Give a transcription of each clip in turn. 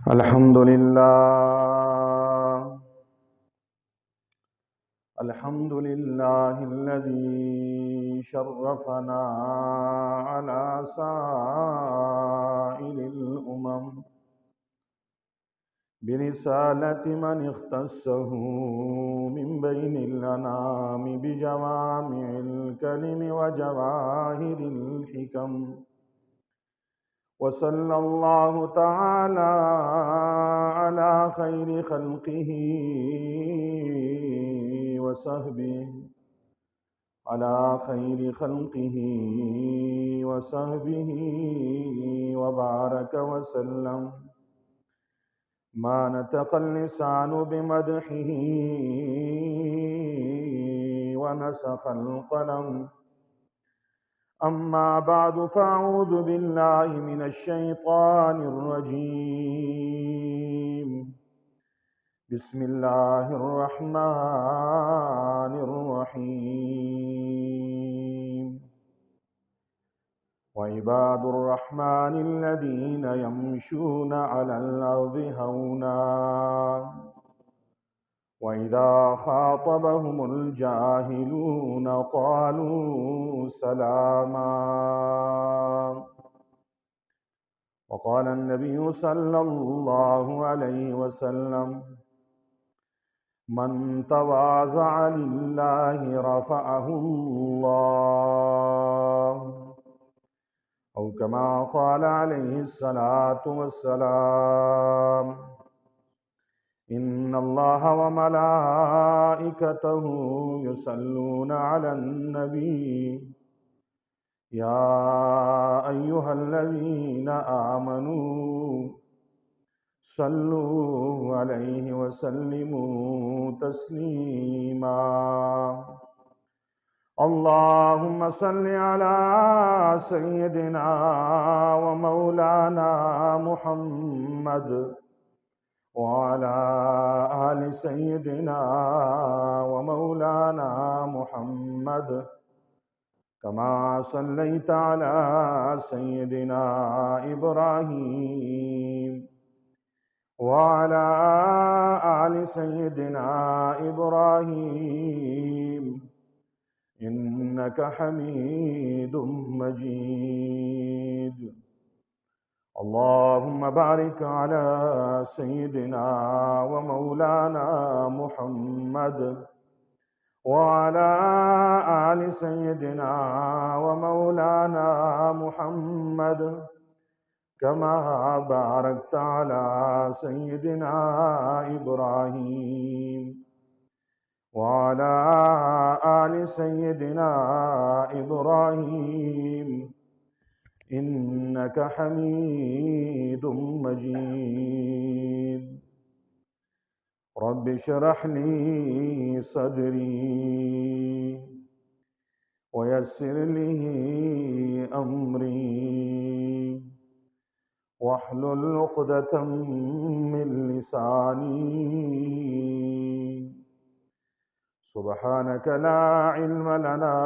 الحمد لله الذي شرفنا على سائر الأمم برسالة من اختصه من بين الأنام بجوامع الكلم وجواهر الحكم، وصلى الله تعالى على خير خلقه وصحبه وبارك وسلم ما نطق اللسان بمدحه ونسخ القلم. أما بعد فأعوذ بالله من الشيطان الرجيم. بسم الله الرحمن الرحيم. وعباد الرحمن الذين يمشون على الأرض هونا وإذا خاطبهم الجاهلون قالوا سلاما. وقال النبي صلى الله عليه وسلم: من تواضع لله رفعه الله، أو كما قال عليه الصلاة والسلام: إن الله وملائكته يصلون على النبي يا أيها الذين آمنوا صلوا عليه وسلموا تسليما. اللهم صل على سيدنا ومولانا محمد وعلى آل سيدنا ومولانا محمد كما صليت على سيدنا إبراهيم وعلى آل سيدنا إبراهيم إنك حميد مجيد. اللهم بارك على سيدنا ومولانا محمد وعلى آل سيدنا ومولانا محمد كما باركت على سيدنا إبراهيم وعلى آل سيدنا إبراهيم إنك حميد مجيد. رب اشرح لي صدري ويسر لي أمري واحلل عقدة من لساني. سبحانك لا علم لنا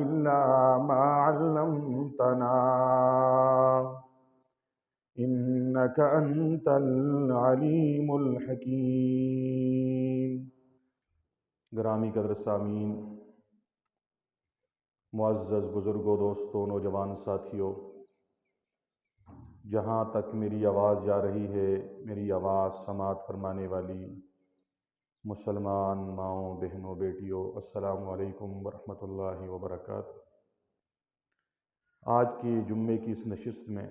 إلا ما علمتنا إنك أنت العليم الحكيم. گرامی قدر سامعین، معزز بزرگوں، دوستوں، نوجوان ساتھیوں، جہاں تک میری آواز جا رہی ہے، میری آواز سماعت فرمانے والی مسلمان ماؤں، بہنوں، بیٹیوں، السلام علیکم ورحمۃ اللہ وبرکاتہ۔ آج کی جمعے کی اس نشست میں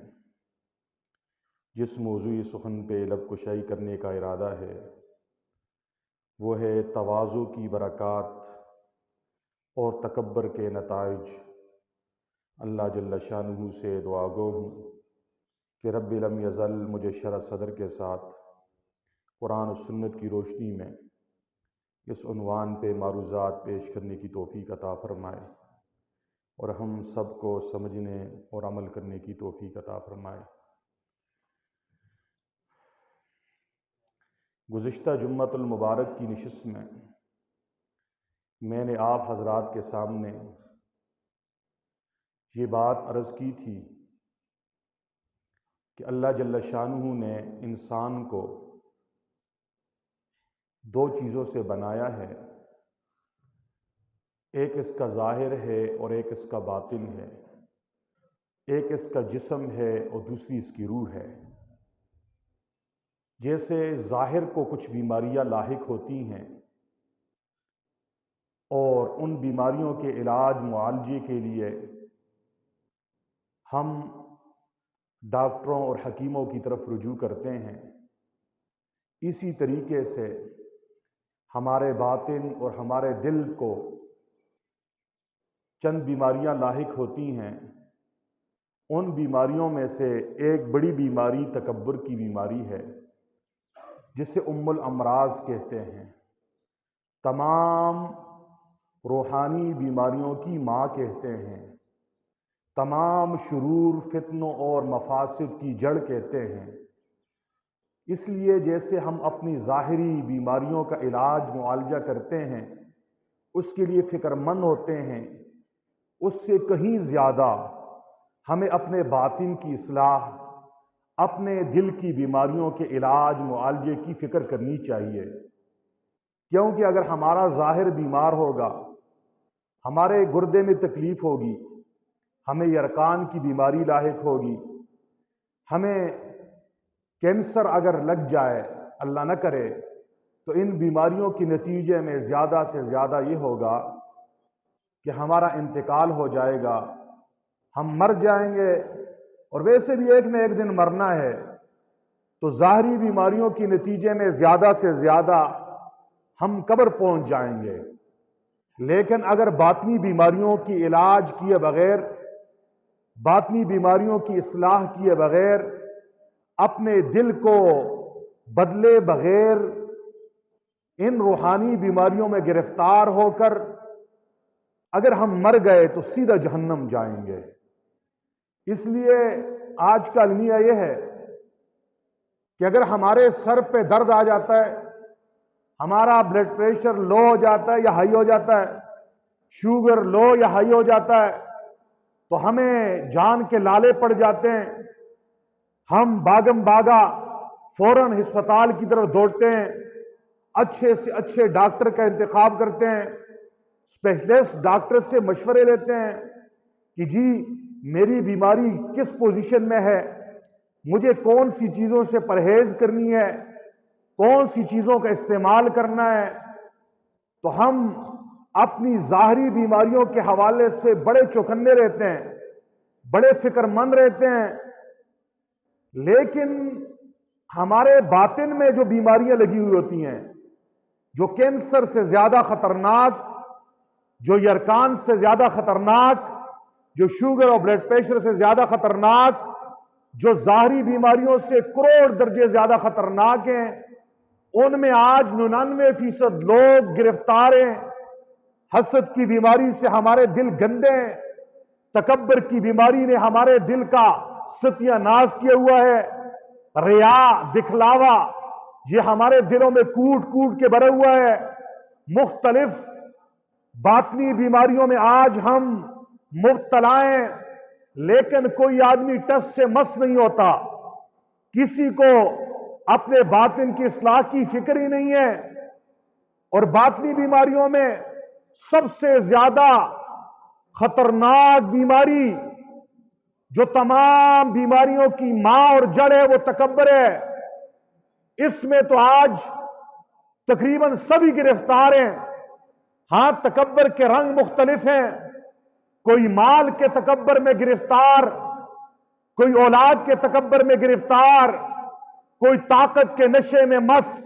جس موضوعی سخن پہ لب کشائی کرنے کا ارادہ ہے وہ ہے تواضع کی برکات اور تکبر کے نتائج۔ اللہ جل شانہ سے دعا گو ہوں کہ رب لم یزل مجھے شرح صدر کے ساتھ قرآن و سنت کی روشنی میں اس عنوان پہ معروضات پیش کرنے کی توفیق عطا فرمائے اور ہم سب کو سمجھنے اور عمل کرنے کی توفیق عطا فرمائے۔ گزشتہ جمعۃ المبارک کی نشست میں نے آپ حضرات کے سامنے یہ بات عرض کی تھی کہ اللہ جل شانہ نے انسان کو دو چیزوں سے بنایا ہے، ایک اس کا ظاہر ہے اور ایک اس کا باطن ہے، ایک اس کا جسم ہے اور دوسری اس کی روح ہے۔ جیسے ظاہر کو کچھ بیماریاں لاحق ہوتی ہیں اور ان بیماریوں کے علاج معالجے کے لیے ہم ڈاکٹروں اور حکیموں کی طرف رجوع کرتے ہیں، اسی طریقے سے ہمارے باطن اور ہمارے دل کو چند بیماریاں لاحق ہوتی ہیں۔ ان بیماریوں میں سے ایک بڑی بیماری تکبر کی بیماری ہے، جسے ام الامراض کہتے ہیں، تمام روحانی بیماریوں کی ماں کہتے ہیں، تمام شرور، فتنوں اور مفاسد کی جڑ کہتے ہیں۔ اس لیے جیسے ہم اپنی ظاہری بیماریوں کا علاج معالجہ کرتے ہیں، اس کے لیے فکر مند ہوتے ہیں، اس سے کہیں زیادہ ہمیں اپنے باطن کی اصلاح، اپنے دل کی بیماریوں کے علاج معالجے کی فکر کرنی چاہیے، کیونکہ اگر ہمارا ظاہر بیمار ہوگا، ہمارے گردے میں تکلیف ہوگی، ہمیں یرقان کی بیماری لاحق ہوگی، ہمیں کینسر اگر لگ جائے اللہ نہ کرے، تو ان بیماریوں کے نتیجے میں زیادہ سے زیادہ یہ ہوگا کہ ہمارا انتقال ہو جائے گا، ہم مر جائیں گے، اور ویسے بھی ایک نہ ایک دن مرنا ہے۔ تو ظاہری بیماریوں کے نتیجے میں زیادہ سے زیادہ ہم قبر پہنچ جائیں گے، لیکن اگر باطنی بیماریوں کی علاج کیے بغیر، باطنی بیماریوں کی اصلاح کیے بغیر، اپنے دل کو بدلے بغیر ان روحانی بیماریوں میں گرفتار ہو کر اگر ہم مر گئے تو سیدھا جہنم جائیں گے۔ اس لیے آج کا المیہ یہ ہے کہ اگر ہمارے سر پہ درد آ جاتا ہے، ہمارا بلڈ پریشر لو ہو جاتا ہے یا ہائی ہو جاتا ہے، شوگر لو یا ہائی ہو جاتا ہے، تو ہمیں جان کے لالے پڑ جاتے ہیں، ہم باگم باگا فوراً ہسپتال کی طرف دوڑتے ہیں، اچھے سے اچھے ڈاکٹر کا انتخاب کرتے ہیں، اسپیشلسٹ ڈاکٹر سے مشورے لیتے ہیں کہ جی میری بیماری کس پوزیشن میں ہے، مجھے کون سی چیزوں سے پرہیز کرنی ہے، کون سی چیزوں کا استعمال کرنا ہے۔ تو ہم اپنی ظاہری بیماریوں کے حوالے سے بڑے چوکنے رہتے ہیں، بڑے فکر مند رہتے ہیں، لیکن ہمارے باطن میں جو بیماریاں لگی ہوئی ہوتی ہیں، جو کینسر سے زیادہ خطرناک، جو یرقان سے زیادہ خطرناک، جو شوگر اور بلڈ پریشر سے زیادہ خطرناک، جو ظاہری بیماریوں سے کروڑ درجے زیادہ خطرناک ہیں، ان میں آج 99% لوگ گرفتار ہیں۔ حسد کی بیماری سے ہمارے دل گندے ہیں، تکبر کی بیماری نے ہمارے دل کا ستیہ ناش کیا ہوا ہے، ریا، دکھلاوا، یہ ہمارے دلوں میں کوٹ کوٹ کے بھرا ہوا ہے۔ مختلف باطنی بیماریوں میں آج ہم مبتلا ہیں، لیکن کوئی آدمی ٹس سے مس نہیں ہوتا، کسی کو اپنے باطن کی اصلاح کی فکر ہی نہیں ہے۔ اور باطنی بیماریوں میں سب سے زیادہ خطرناک بیماری جو تمام بیماریوں کی ماں اور جڑ ہے وہ تکبر ہے۔ اس میں تو آج تقریباً سبھی گرفتار ہیں۔ ہاں، تکبر کے رنگ مختلف ہیں، کوئی مال کے تکبر میں گرفتار، کوئی اولاد کے تکبر میں گرفتار، کوئی طاقت کے نشے میں مست،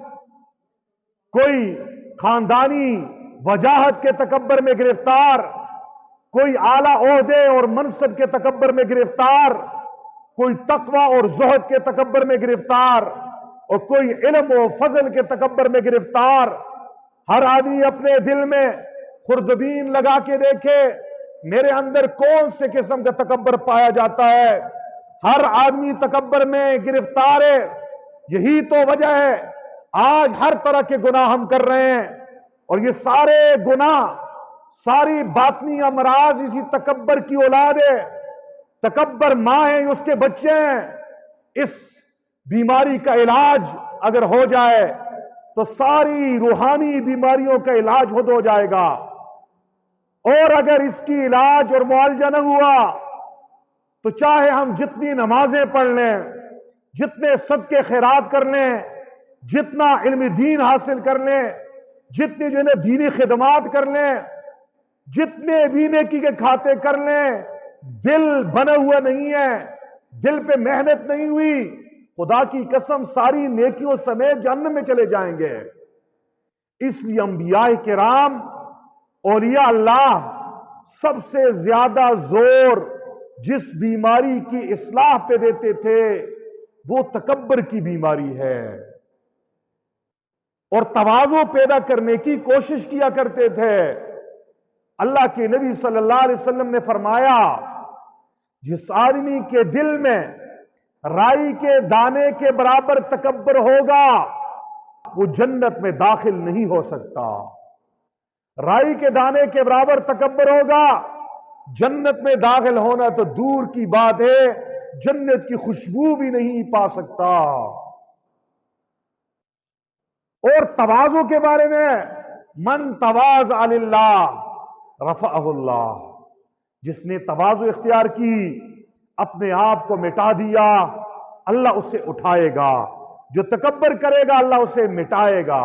کوئی خاندانی وجاہت کے تکبر میں گرفتار، کوئی اعلیٰ عہدے اور منصب کے تکبر میں گرفتار، کوئی تقوی اور زہد کے تکبر میں گرفتار، اور کوئی علم و فضل کے تکبر میں گرفتار۔ ہر آدمی اپنے دل میں خوردبین لگا کے دیکھے میرے اندر کون سے قسم کا تکبر پایا جاتا ہے۔ ہر آدمی تکبر میں گرفتار ہے۔ یہی تو وجہ ہے آج ہر طرح کے گناہ ہم کر رہے ہیں، اور یہ سارے گناہ، ساری باطنی امراض اسی تکبر کی اولاد ہے۔ تکبر ماں ہے، اس کے بچے ہیں، اس بیماری کا علاج اگر ہو جائے تو ساری روحانی بیماریوں کا علاج خود ہو جائے گا، اور اگر اس کی علاج اور معالجہ نہ ہوا تو چاہے ہم جتنی نمازیں پڑھ لیں، جتنے صدقے خیرات کر لیں، جتنا علم دین حاصل کر لیں، جتنی جو ہے دینی خدمات کر لیں، جتنے بھی نیکی کے کھاتے کر لیں، دل بنا ہوا نہیں ہے، دل پہ محنت نہیں ہوئی، خدا کی قسم ساری نیکیوں سمیت جہنم میں چلے جائیں گے۔ اس لیے انبیاء کرام، اولیاء اللہ سب سے زیادہ زور جس بیماری کی اصلاح پہ دیتے تھے وہ تکبر کی بیماری ہے، اور تواضع پیدا کرنے کی کوشش کیا کرتے تھے۔ اللہ کے نبی صلی اللہ علیہ وسلم نے فرمایا، جس آدمی کے دل میں رائی کے دانے کے برابر تکبر ہوگا وہ جنت میں داخل نہیں ہو سکتا۔ رائی کے دانے کے برابر تکبر ہوگا، جنت میں داخل ہونا تو دور کی بات ہے، جنت کی خوشبو بھی نہیں پا سکتا۔ اور تواضع کے بارے میں، من تواضع للہ رفعہ اللہ، جس نے تواضع اختیار کی، اپنے آپ کو مٹا دیا، اللہ اسے اٹھائے گا۔ جو تکبر کرے گا اللہ اسے مٹائے گا۔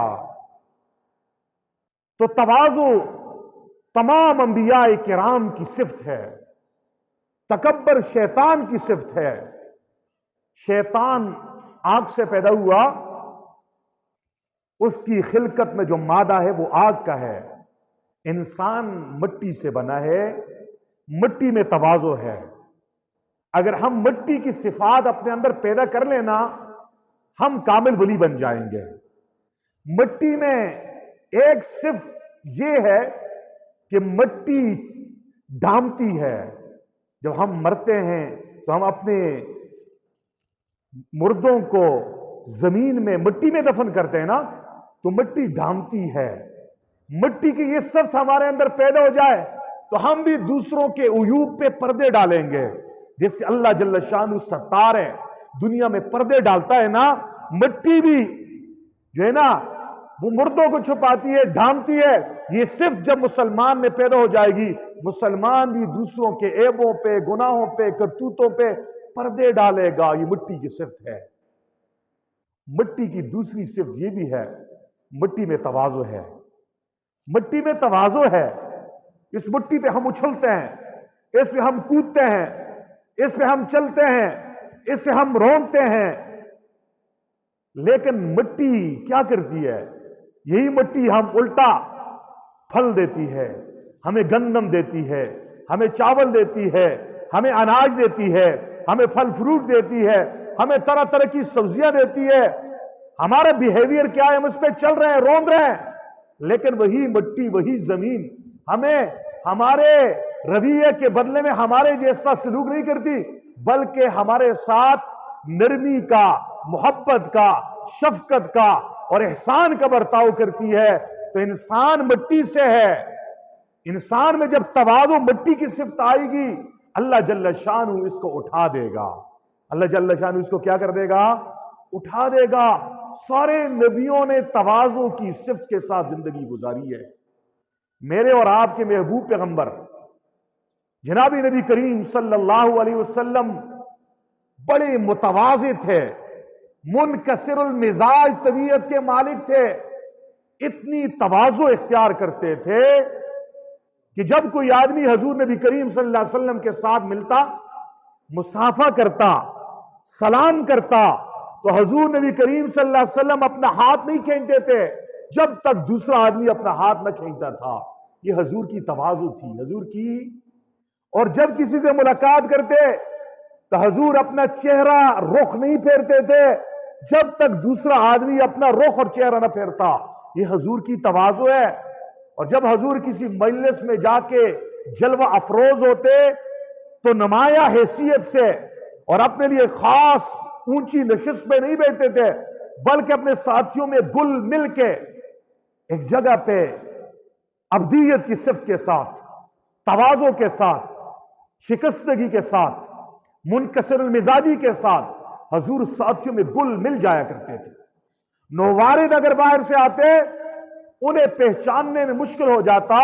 تو تواضع تمام انبیاء کرام کی صفت ہے، تکبر شیطان کی صفت ہے۔ شیطان آگ سے پیدا ہوا، اس کی خلقت میں جو مادہ ہے وہ آگ کا ہے، انسان مٹی سے بنا ہے، مٹی میں تواضع ہے۔ اگر ہم مٹی کی صفات اپنے اندر پیدا کر لینا ہم کامل ولی بن جائیں گے۔ مٹی میں ایک صفت یہ ہے کہ مٹی ڈھانپتی ہے، جب ہم مرتے ہیں تو ہم اپنے مردوں کو زمین میں مٹی میں دفن کرتے ہیں نا، تو مٹی ڈھانپتی ہے۔ مٹی کی یہ صفت ہمارے اندر پیدا ہو جائے تو ہم بھی دوسروں کے عیوب پہ پردے ڈالیں گے۔ جیسے اللہ جل شانہ ستار ہے، دنیا میں پردے ڈالتا ہے نا، مٹی بھی جو ہے نا وہ مردوں کو چھپاتی ہے، ڈھانپتی ہے۔ یہ صفت جب مسلمان میں پیدا ہو جائے گی، مسلمان بھی دوسروں کے عیبوں پہ، گناہوں پہ، کرتوتوں پہ پردے ڈالے گا۔ یہ مٹی کی صفت ہے۔ مٹی کی دوسری صفت یہ بھی ہے، مٹی میں تواضع ہے۔ مٹی میں تواضع ہے، اس مٹی پہ ہم اچھلتے ہیں، اس پہ ہم کودتے ہیں، اس پہ ہم چلتے ہیں، اس سے ہم رونتے ہیں۔ لیکن مٹی کیا کرتی ہے؟ یہی مٹی ہم الٹا پھل دیتی ہے، ہمیں گندم دیتی ہے، ہمیں چاول دیتی ہے، ہمیں اناج دیتی ہے، ہمیں پھل فروٹ دیتی ہے، ہمیں طرح طرح کی سبزیاں دیتی ہے۔ ہمارا بیہیویئر کیا ہے؟ ہم اس پہ چل رہے ہیں، روند رہے ہیں، لیکن وہی مٹی، وہی زمین ہمیں ہمارے رویے کے بدلے میں ہمارے جیسا سلوک نہیں کرتی، بلکہ ہمارے ساتھ نرمی کا، محبت کا، شفقت کا اور احسان کا برتاؤ کرتی ہے۔ تو انسان مٹی سے ہے، انسان میں جب تواضع مٹی کی صفت آئے گی اللہ جل شانہ اس کو اٹھا دے گا۔ اللہ جل شانہ اس کو کیا کر دے گا؟ اٹھا دے گا۔ سارے نبیوں نے تواضع کی صفت کے ساتھ زندگی گزاری ہے۔ میرے اور آپ کے محبوب پیغمبر جناب نبی کریم صلی اللہ علیہ وسلم بڑے متواضع تھے، منکسر المزاج طبیعت کے مالک تھے۔ اتنی تواضع اختیار کرتے تھے کہ جب کوئی آدمی حضور نبی کریم صلی اللہ علیہ وسلم کے ساتھ ملتا، مصافحہ کرتا، سلام کرتا، تو حضور نبی کریم صلی اللہ علیہ وسلم اپنا ہاتھ نہیں کھینچتے تھے جب تک دوسرا آدمی اپنا ہاتھ نہ کھینچتا تھا۔ یہ حضور کی تواضع تھی، حضور کی۔ اور جب کسی سے ملاقات کرتے تو حضور اپنا چہرہ رخ نہیں پھیرتے تھے جب تک دوسرا آدمی اپنا رخ اور چہرہ نہ پھیرتا۔ یہ حضور کی تواضع ہے۔ اور جب حضور کسی مجلس میں جا کے جلوہ افروز ہوتے تو نمایاں حیثیت سے اور اپنے لیے خاص اونچی نشست میں نہیں بیٹھتے تھے، بلکہ اپنے ساتھیوں میں گل مل کے ایک جگہ پہ ابدیت کی صفت کے ساتھ، تواضع کے ساتھ، شکستگی کے ساتھ، منکسر المزاجی کے ساتھ حضور ساتھیوں میں گل مل جایا کرتے تھے. نووارد اگر باہر سے آتے انہیں پہچاننے میں مشکل ہو جاتا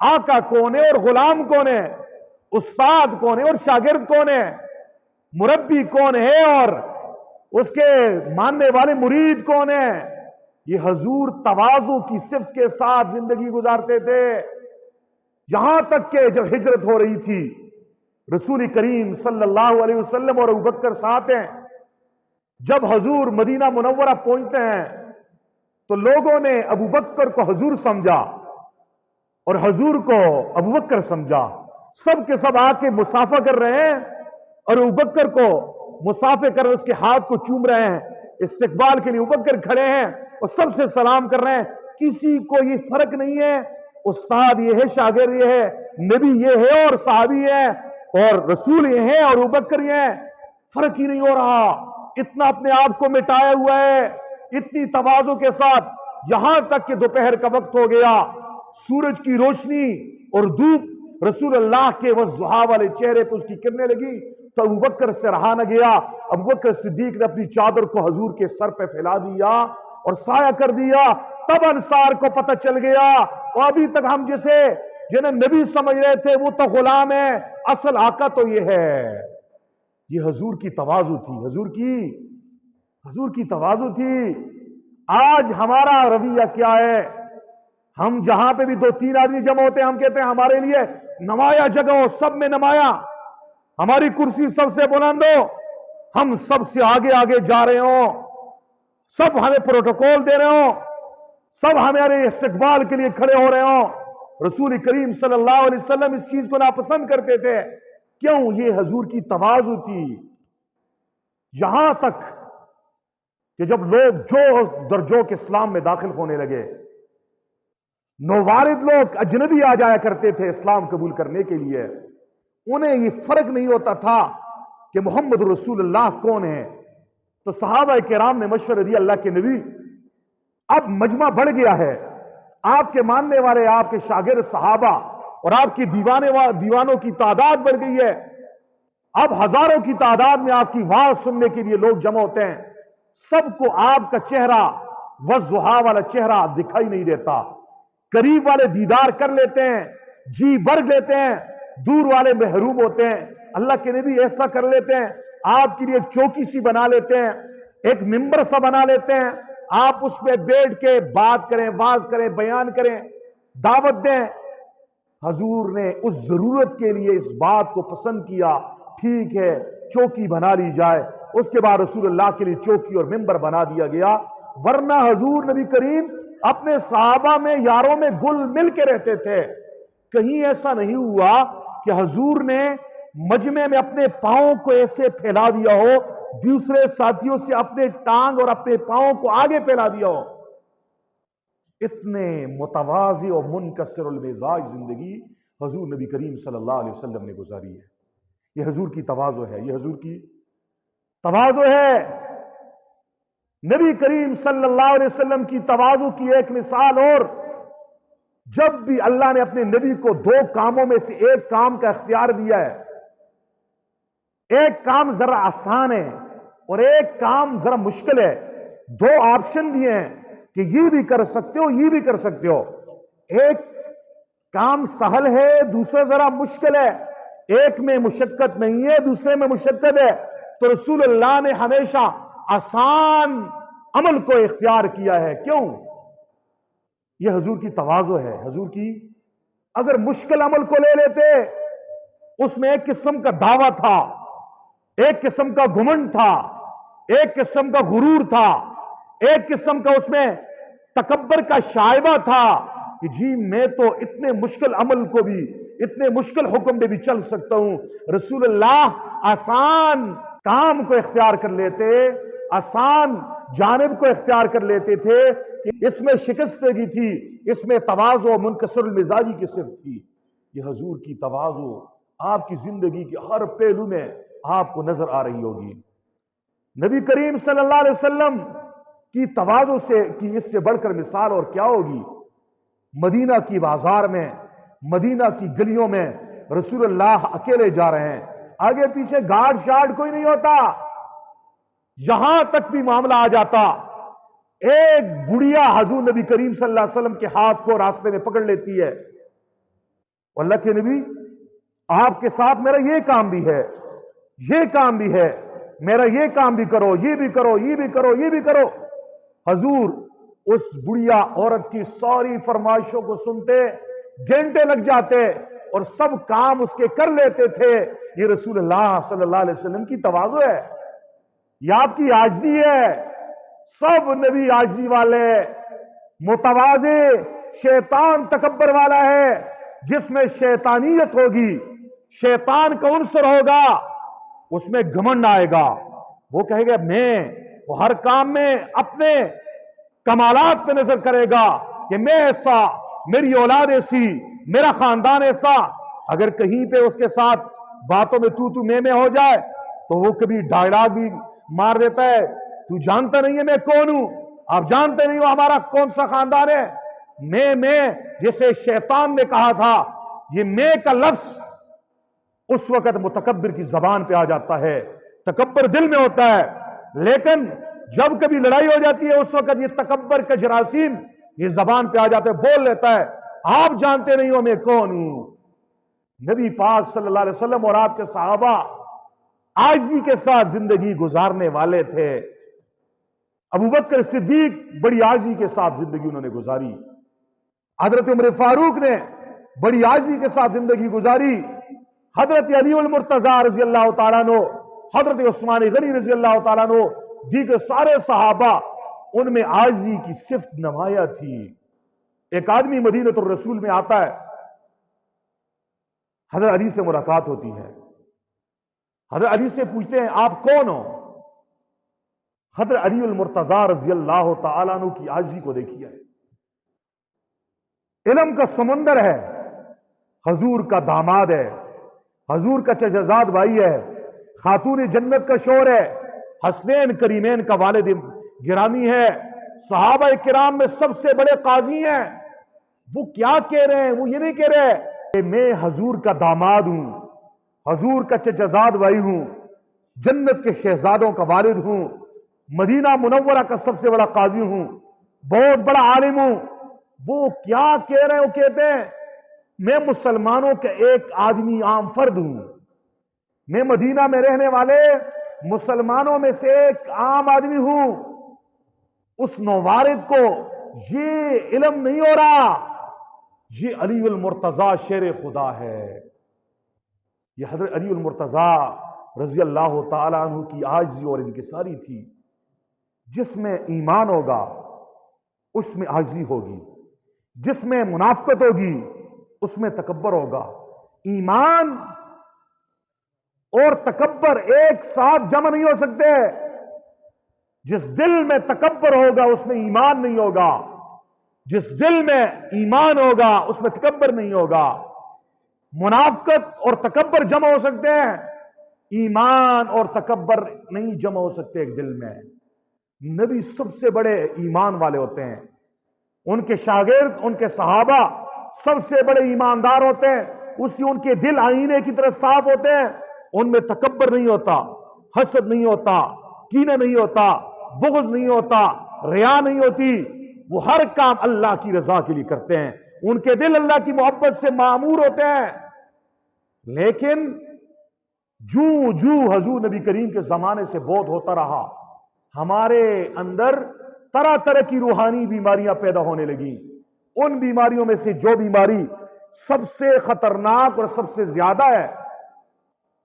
آقا کون ہے اور غلام کون ہے، استاد کون ہے اور شاگرد کون ہے، مربی کون ہے اور اس کے ماننے والے مرید کون ہے. یہ حضور تواضع کی صفت کے ساتھ زندگی گزارتے تھے. یہاں تک کہ جب ہجرت ہو رہی تھی رسول کریم صلی اللہ علیہ وسلم اور ابوبکر ساتھ ہیں، جب حضور مدینہ منورہ پہنچتے ہیں تو لوگوں نے ابوبکر کو حضور سمجھا اور حضور کو ابوبکر سمجھا. سب کے سب آ کے مصافحہ کر رہے ہیں اور ابوبکر کو مصافحہ کر اس کے ہاتھ کو چوم رہے ہیں. استقبال کے لیے ابوبکر کھڑے ہیں اور سب سے سلام کر رہے ہیں. کسی کو یہ فرق نہیں ہے استاد یہ ہے، شاگرد یہ ہے، نبی یہ ہے اور صحابی ہے، اور رسول یہ ہے اور ابوبکر یہ ہے. فرق ہی نہیں ہو رہا. اتنا اپنے آپ کو مٹایا ہوا ہے، اتنی تواضع کے ساتھ. یہاں تک کہ دوپہر کا وقت ہو گیا، سورج کی روشنی اور دھوپ رسول اللہ کے والضحیٰ والے چہرے پہ اس کی کرنے لگی تو ابوبکر سے رہا نہ گیا. ابوبکر صدیق نے اپنی چادر کو حضور کے سر پہ پھیلا دیا اور سایہ کر دیا. تب انصار کو پتہ چل گیا اور ابھی تک ہم جنہیں نبی سمجھ رہے تھے وہ تو غلام ہے، اصل آقا تو یہ ہے. یہ حضور کی تواضع تھی، حضور کی تواضع تھی. آج ہمارا رویہ کیا ہے؟ ہم جہاں پہ بھی 2-3 آدمی جمع ہوتے ہیں ہم کہتے ہیں ہمارے لیے نمایاں جگہ ہو، سب میں نمایاں، ہماری کرسی سب سے بلند ہو، ہم سب سے آگے آگے جا رہے ہوں، سب ہمیں پروٹوکول دے رہے ہوں، سب ہمارے استقبال کے لیے کھڑے ہو رہے ہوں. رسول کریم صلی اللہ علیہ وسلم اس چیز کو ناپسند کرتے تھے. کیوں؟ یہ حضور کی تواضع تھی. یہاں تک کہ جب لوگ جو درجوں کے اسلام میں داخل ہونے لگے، نووارد لوگ اجنبی آ جایا کرتے تھے اسلام قبول کرنے کے لیے، انہیں یہ فرق نہیں ہوتا تھا کہ محمد رسول اللہ کون ہے. تو صحابہ کرام نے مشورہ دیا اللہ کے نبی اب مجمع بڑھ گیا ہے، آپ کے ماننے والے، آپ کے شاگرد صحابہ اور آپ کی دیوانوں کی تعداد بڑھ گئی ہے. اب ہزاروں کی تعداد میں آپ کی واز سننے کے لیے لوگ جمع ہوتے ہیں. سب کو آپ کا چہرہ والضحیٰ والا چہرہ دکھائی نہیں دیتا. قریب والے دیدار کر لیتے ہیں، جی بھر لیتے ہیں، دور والے محروم ہوتے ہیں. اللہ کے نبی ایسا کر لیتے ہیں، آپ کے لیے ایک چوکی سی بنا لیتے ہیں، ایک ممبر سا بنا لیتے ہیں، آپ اس پہ بیٹھ کے بات کریں، واز کریں، بیان کریں، دعوت دیں. حضور نے اس ضرورت کے لیے اس بات کو پسند کیا، ٹھیک ہے چوکی بنا لی جائے. اس کے بعد رسول اللہ کے لیے چوکی اور ممبر بنا دیا گیا. ورنہ حضور نبی کریم اپنے صحابہ میں، یاروں میں گل مل کے رہتے تھے. کہیں ایسا نہیں ہوا کہ حضور نے مجمع میں اپنے پاؤں کو ایسے پھیلا دیا ہو، دوسرے ساتھیوں سے اپنے ٹانگ اور اپنے پاؤں کو آگے پھیلا دیا ہو. اتنے متواضع اور منکسر المزاج زندگی حضور نبی کریم صلی اللہ علیہ وسلم نے گزاری ہے. یہ حضور کی تواضع ہے، یہ حضور کی تواضع ہے. نبی کریم صلی اللہ علیہ وسلم کی تواضع کی ایک مثال اور، جب بھی اللہ نے اپنے نبی کو 2 کاموں میں سے ایک کام کا اختیار دیا ہے، ایک کام ذرا آسان ہے اور ایک کام ذرا مشکل ہے، 2 آپشن دیے ہیں کہ یہ بھی کر سکتے ہو، یہ بھی کر سکتے ہو. ایک کام سہل ہے، دوسرا ذرا مشکل ہے. ایک میں مشقت نہیں ہے، دوسرے میں مشقت ہے. تو رسول اللہ نے ہمیشہ آسان عمل کو اختیار کیا ہے. کیوں؟ یہ حضور کی تواضع ہے. حضور کی، اگر مشکل عمل کو لے لیتے اس میں ایک قسم کا دعویٰ تھا، ایک قسم کا گھمنڈ تھا، ایک قسم کا غرور تھا، ایک قسم کا اس میں تکبر کا شائبہ تھا کہ جی میں تو اتنے مشکل عمل کو بھی، اتنے مشکل حکم میں بھی چل سکتا ہوں. رسول اللہ آسان کام کو اختیار کر لیتے، آسان جانب کو اختیار کر لیتے تھے کہ اس میں شکستگی تھی، اس میں تواضع و منکسر المزاجی کی صفت تھی. یہ حضور کی تواضع آپ کی زندگی کے ہر پہلو میں آپ کو نظر آ رہی ہوگی. نبی کریم صلی اللہ علیہ وسلم کی تواضع سے کی اس سے بڑھ کر مثال اور کیا ہوگی؟ مدینہ کی بازار میں، مدینہ کی گلیوں میں رسول اللہ اکیلے جا رہے ہیں، آگے پیچھے گارڈ شارڈ کوئی نہیں ہوتا. یہاں تک بھی معاملہ آ جاتا، ایک بڑھیا حضور نبی کریم صلی اللہ علیہ وسلم کے ہاتھ کو راستے میں پکڑ لیتی ہے، اللہ کے نبی آپ کے ساتھ میرا یہ کام بھی ہے، یہ کام بھی ہے، میرا یہ کام بھی کرو، یہ بھی کرو، یہ بھی کرو، یہ بھی کرو۔ حضور اس بڑھیا عورت کی ساری فرمائشوں کو سنتے گھنٹے لگ جاتے اور سب کام اس کے کر لیتے تھے۔ یہ رسول اللہ صلی اللہ علیہ وسلم کی تواضع ہے، یہ آپ کی عاجزی ہے۔ سب نبی عاجزی والے، متواضع۔ شیطان تکبر والا ہے، جس میں شیطانیت ہوگی، شیطان کا عنصر ہوگا، اس میں گھمنڈ آئے گا۔ وہ کہے گا وہ ہر کام میں اپنے کمالات پہ نظر کرے گا کہ میں ایسا، میری اولاد ایسی، میرا خاندان ایسا۔ اگر کہیں پہ اس کے ساتھ باتوں میں تو میں ہو جائے تو وہ کبھی ڈائلاگ بھی مار دیتا ہے، تو جانتا نہیں ہے میں کون ہوں، آپ جانتے نہیں ہو ہمارا کون سا خاندان ہے۔ میں جسے شیطان نے کہا تھا، یہ میں کا لفظ اس وقت متکبر کی زبان پہ آ جاتا ہے۔ تکبر دل میں ہوتا ہے، لیکن جب کبھی لڑائی ہو جاتی ہے اس وقت یہ تکبر کا جراثیم یہ زبان پہ آ جاتا ہے، بول لیتا ہے آپ جانتے نہیں ہو میں کون ہوں۔ نبی پاک صلی اللہ علیہ وسلم اور آپ کے صحابہ عاجزی کے ساتھ زندگی گزارنے والے تھے۔ ابوبکر صدیق بڑی عاجزی کے ساتھ زندگی انہوں نے گزاری، حضرت عمر فاروق نے بڑی عاجزی کے ساتھ زندگی گزاری، حضرت علی المرتضیٰ رضی اللہ تعالیٰ عنہ، حضرت عثمان غنی رضی اللہ تعالیٰ عنہ، دیگر سارے صحابہ، ان میں عاجزی کی صفت نمایاں تھی۔ ایک آدمی مدینہ الرسول میں آتا ہے، حضرت علی سے ملاقات ہوتی ہے، حضرت علی سے پوچھتے ہیں آپ کون ہو؟ حضرت علی المرتضیٰ رضی اللہ تعالیٰ عنہ کی عاجزی کو دیکھیے، علم کا سمندر ہے، حضور کا داماد ہے، حضور کا چچزاد بھائی ہے، خاتون جنت کا شور ہے، حسنین کریمین کا والد گرامی ہے، صحابہ کرام میں سب سے بڑے قاضی ہیں۔ وہ کیا کہہ رہے ہیں؟ وہ یہ نہیں کہہ رہے کہ میں حضور کا داماد ہوں، حضور کا چچزاد بھائی ہوں، جنت کے شہزادوں کا والد ہوں، مدینہ منورہ کا سب سے بڑا قاضی ہوں، بہت بڑا عالم ہوں۔ وہ کیا کہہ رہے ہیں؟ وہ کہتے ہیں میں مسلمانوں کا ایک آدمی عام فرد ہوں، میں مدینہ میں رہنے والے مسلمانوں میں سے ایک عام آدمی ہوں۔ اس نوارد کو یہ علم نہیں ہو رہا، یہ علی المرتضیٰ شیر خدا ہے۔ یہ حضرت علی المرتضیٰ رضی اللہ تعالیٰ عنہ کی عاجزی اور انکساری تھی۔ جس میں ایمان ہوگا اس میں عاجزی ہوگی، جس میں منافقت ہوگی اس میں تکبر ہوگا۔ ایمان اور تکبر ایک ساتھ جمع نہیں ہو سکتے۔ جس دل میں تکبر ہوگا اس میں ایمان نہیں ہوگا، جس دل میں ایمان ہوگا اس میں تکبر نہیں ہوگا۔ منافقت اور تکبر جمع ہو سکتے ہیں، ایمان اور تکبر نہیں جمع ہو سکتے ایک دل میں۔ نبی سب سے بڑے ایمان والے ہوتے ہیں، ان کے شاگرد، ان کے صحابہ سب سے بڑے ایماندار ہوتے ہیں، اسی ان کے دل آئینے کی طرح صاف ہوتے ہیں، ان میں تکبر نہیں ہوتا، حسد نہیں ہوتا، کینہ نہیں ہوتا، بغض نہیں ہوتا، ریا نہیں ہوتی۔ وہ ہر کام اللہ کی رضا کے لیے کرتے ہیں، ان کے دل اللہ کی محبت سے معمور ہوتے ہیں۔ لیکن جو حضور نبی کریم کے زمانے سے بہت ہوتا رہا، ہمارے اندر طرح طرح کی روحانی بیماریاں پیدا ہونے لگی۔ ان بیماریوں میں سے جو بیماری سب سے خطرناک اور سب سے زیادہ ہے،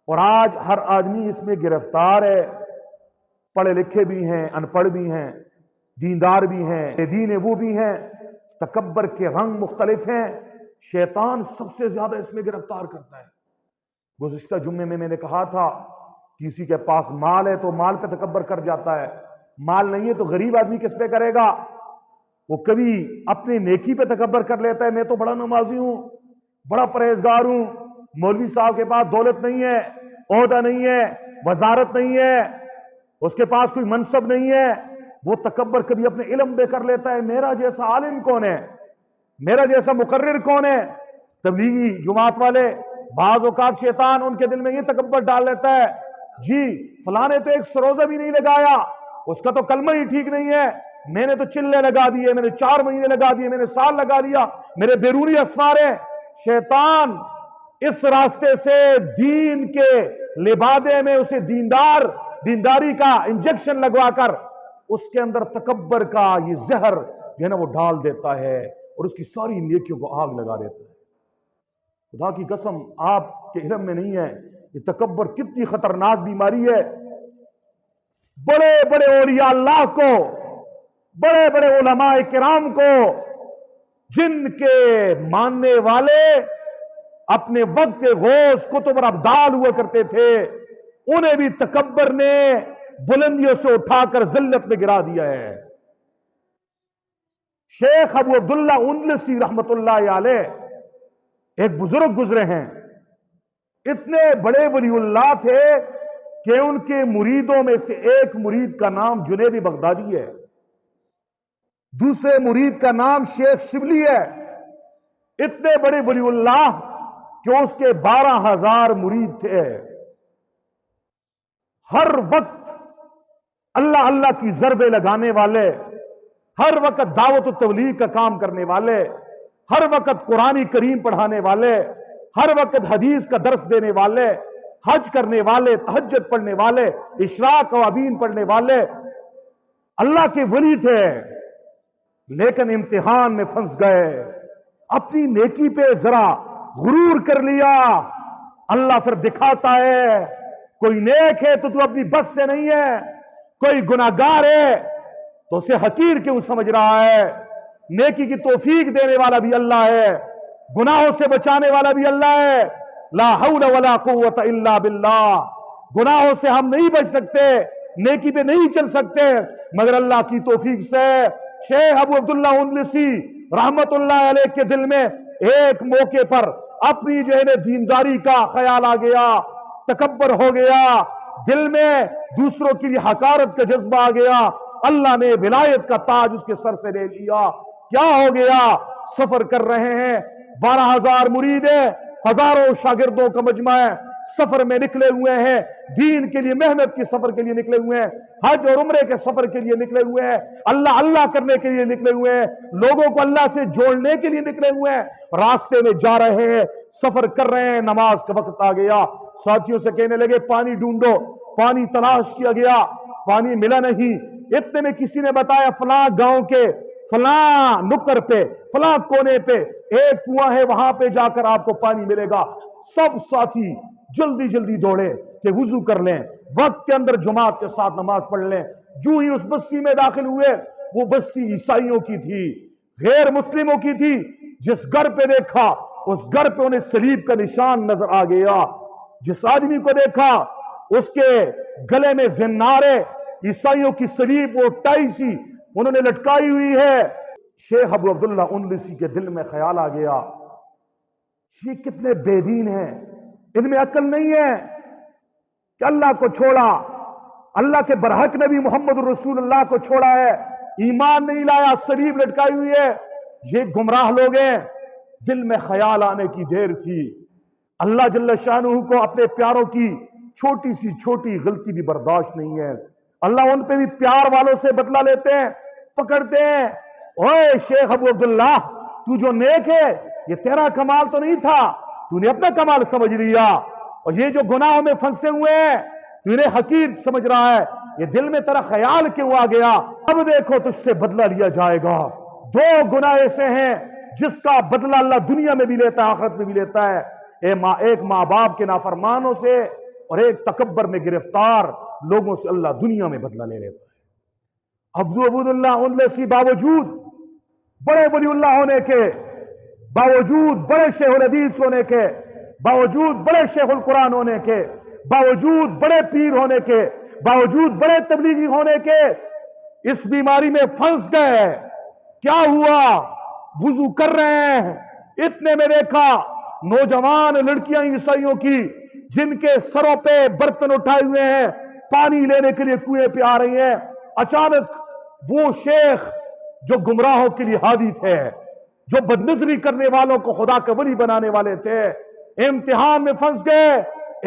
اور آج ہر آدمی اس میں گرفتار ہے، پڑھے لکھے بھی ہیں، ان پڑھ بھی ہیں، دیندار بھی ہیں، بے دین وہ بھی ہیں، تکبر کے رنگ مختلف ہیں، شیطان سب سے زیادہ اس میں گرفتار کرتا ہے۔ گزشتہ جمعے میں نے کہا تھا کسی کے پاس مال ہے تو مال پہ تکبر کر جاتا ہے، مال نہیں ہے تو غریب آدمی کس پہ کرے گا؟ وہ کبھی اپنی نیکی پہ تکبر کر لیتا ہے، میں تو بڑا نمازی ہوں، بڑا پرہیزگار ہوں، مولوی صاحب کے پاس دولت نہیں ہے، عہدہ نہیں ہے، وزارت نہیں ہے، اس کے پاس کوئی منصب نہیں ہے، وہ تکبر کبھی اپنے علم پہ کر لیتا ہے۔ میرا جیسا عالم کون ہے؟ میرا جیسا مقرر کون ہے؟ تبلیغی جماعت والے بعض اوقات شیطان ان کے دل میں یہ تکبر ڈال لیتا ہے جی فلاں نے تو ایک سروزہ بھی نہیں لگایا، اس کا تو کلمہ ہی ٹھیک نہیں ہے، میں نے تو چلے لگا دیے، میں نے 4 مہینے لگا دیے، میں نے سال لگا دیا، میرے بیرونی اسفار ہیں۔ شیطان اس راستے سے دین کے لبادے میں اسے دینداری کا انجیکشن لگوا کر اس کے اندر تکبر کا یہ زہر جو ہے نا وہ ڈال دیتا ہے اور اس کی ساری نیکیوں کو آگ لگا دیتا ہے۔ خدا کی قسم آپ کے علم میں نہیں ہے یہ تکبر کتنی خطرناک بیماری ہے۔ بڑے بڑے اولیاء اللہ کو، بڑے بڑے علماء کرام کو، جن کے ماننے والے اپنے وقت کے غوث قطب اور ابدال ہوا کرتے تھے، انہیں بھی تکبر نے بلندیوں سے اٹھا کر ذلت میں گرا دیا ہے۔ شیخ ابو عبداللہ اندلسی رحمت اللہ علیہ ایک بزرگ گزرے ہیں، اتنے بڑے ولی اللہ تھے کہ ان کے مریدوں میں سے ایک مرید کا نام جنید بغدادی ہے، دوسرے مرید کا نام شیخ شبلی ہے۔ اتنے بڑے ولی اللہ کہ اس کے 12,000 مرید تھے، ہر وقت اللہ اللہ کی ضربیں لگانے والے، ہر وقت دعوت و تبلیغ کا کام کرنے والے، ہر وقت قرآن کریم پڑھانے والے، ہر وقت حدیث کا درس دینے والے، حج کرنے والے، تہجد پڑھنے والے، اشراق و ابین پڑھنے والے، اللہ کے ولی تھے، لیکن امتحان میں پھنس گئے، اپنی نیکی پہ ذرا غرور کر لیا۔ اللہ پھر دکھاتا ہے کوئی نیک ہے تو اپنی بس سے نہیں ہے، کوئی گناہگار ہے تو اسے حقیر کیوں سمجھ رہا ہے؟ نیکی کی توفیق دینے والا بھی اللہ ہے، گناہوں سے بچانے والا بھی اللہ ہے۔ لا حول ولا قوت الا باللہ۔ گناہوں سے ہم نہیں بچ سکتے، نیکی پہ نہیں چل سکتے مگر اللہ کی توفیق سے۔ شیخ ابو عبداللہ اندلسی رحمت اللہ علیہ کے دل میں ایک موقع پر اپنی جو ہے دینداری کا خیال آ گیا، تکبر ہو گیا، دل میں دوسروں کی حقارت کا جذبہ آ گیا، اللہ نے ولایت کا تاج اس کے سر سے لے لیا۔ کیا ہو گیا؟ سفر کر رہے ہیں، 12,000 مرید ہیں، ہزاروں شاگردوں کا مجمع ہے، سفر میں نکلے ہوئے ہیں، دین کے لیے محنت کی سفر کے لیے نکلے ہوئے ہیں، حج اور عمرے کے سفر کے لیے نکلے ہوئے ہیں، اللہ اللہ کرنے کے لیے نکلے ہوئے ہیں، لوگوں کو اللہ سے جوڑنے کے لیے نکلے ہوئے ہیں، راستے میں جا رہے ہیں، سفر کر رہے ہیں، نماز کا وقت آ گیا، ساتھیوں سے کہنے لگے پانی ڈھونڈو، پانی تلاش کیا گیا، پانی ملا نہیں۔ اتنے میں کسی نے بتایا فلاں گاؤں کے فلاں نکر پہ، فلاں کونے پہ ایک کنواں ہے، وہاں پہ جا کر آپ کو پانی ملے گا۔ سب ساتھی جلدی جلدی دوڑے کہ وضو کر لیں، وقت کے اندر جماعت کے ساتھ نماز پڑھ لیں۔ جو ہی اس بستی میں داخل ہوئے، وہ بستی عیسائیوں کی تھی، غیر مسلموں کی تھی۔ جس گھر پہ دیکھا اس گھر پہ انہیں صلیب کا نشان نظر آ گیا، جس آدمی کو دیکھا اس کے گلے میں زنارے عیسائیوں کی صلیب وہ ٹائی سی انہوں نے لٹکائی ہوئی ہے۔ شیخ ابو عبداللہ اندلسی کے دل میں خیال آ گیا، یہ کتنے بے دین ہیں، ان میں عقل نہیں ہے کہ اللہ کو چھوڑا، اللہ کے برحق نبی محمد رسول اللہ کو چھوڑا ہے، ایمان نہیں لایا، صلیب لٹکائی ہوئی ہے، یہ گمراہ لوگ ہیں۔ دل میں خیال آنے کی دیر تھی، اللہ جل شانہ کو اپنے پیاروں کی چھوٹی سی چھوٹی غلطی بھی برداشت نہیں ہے، اللہ ان پہ بھی پیار والوں سے بدلہ لیتے ہیں، پکڑتے ہیں۔ اوے شیخ ابو عبداللہ، تو جو نیک ہے یہ تیرا کمال تو نہیں تھا، تو نے اپنا کمال سمجھ لیا، اور یہ جو گناہوں میں پھنسے ہوئے ہیں تو انہیں حقیر سمجھ رہا ہے، یہ دل میں تیرا خیال کیوں آ گیا؟ اب دیکھو تجھ سے بدلہ لیا جائے گا۔ 2 گناہ ایسے ہیں جس کا بدلہ اللہ دنیا میں بھی لیتا ہے، آخرت میں بھی لیتا ہے، ایک ماں باپ کے نافرمانوں سے اور ایک تکبر میں گرفتار لوگوں سے اللہ دنیا میں بدلہ لے لیتا ہے۔ عبداللہ اندلسی باوجود بڑے ولی اللہ ہونے کے، باوجود بڑے شیخ الحدیث ہونے کے، باوجود بڑے شیخ القرآن ہونے کے، باوجود بڑے پیر ہونے کے، باوجود بڑے تبلیغی ہونے کے، اس بیماری میں پھنس گئے۔ کیا ہوا؟ وضو کر رہے ہیں، اتنے میں دیکھا نوجوان لڑکیاں عیسائیوں کی جن کے سروں پہ برتن اٹھائے ہوئے ہیں، پانی لینے کے لیے کنویں پہ آ رہی ہیں۔ اچانک وہ شیخ جو گمراہوں کے لیے ہادی تھے، جو بدنظری کرنے والوں کو خدا کا ولی بنانے والے تھے، امتحان میں پھنس گئے،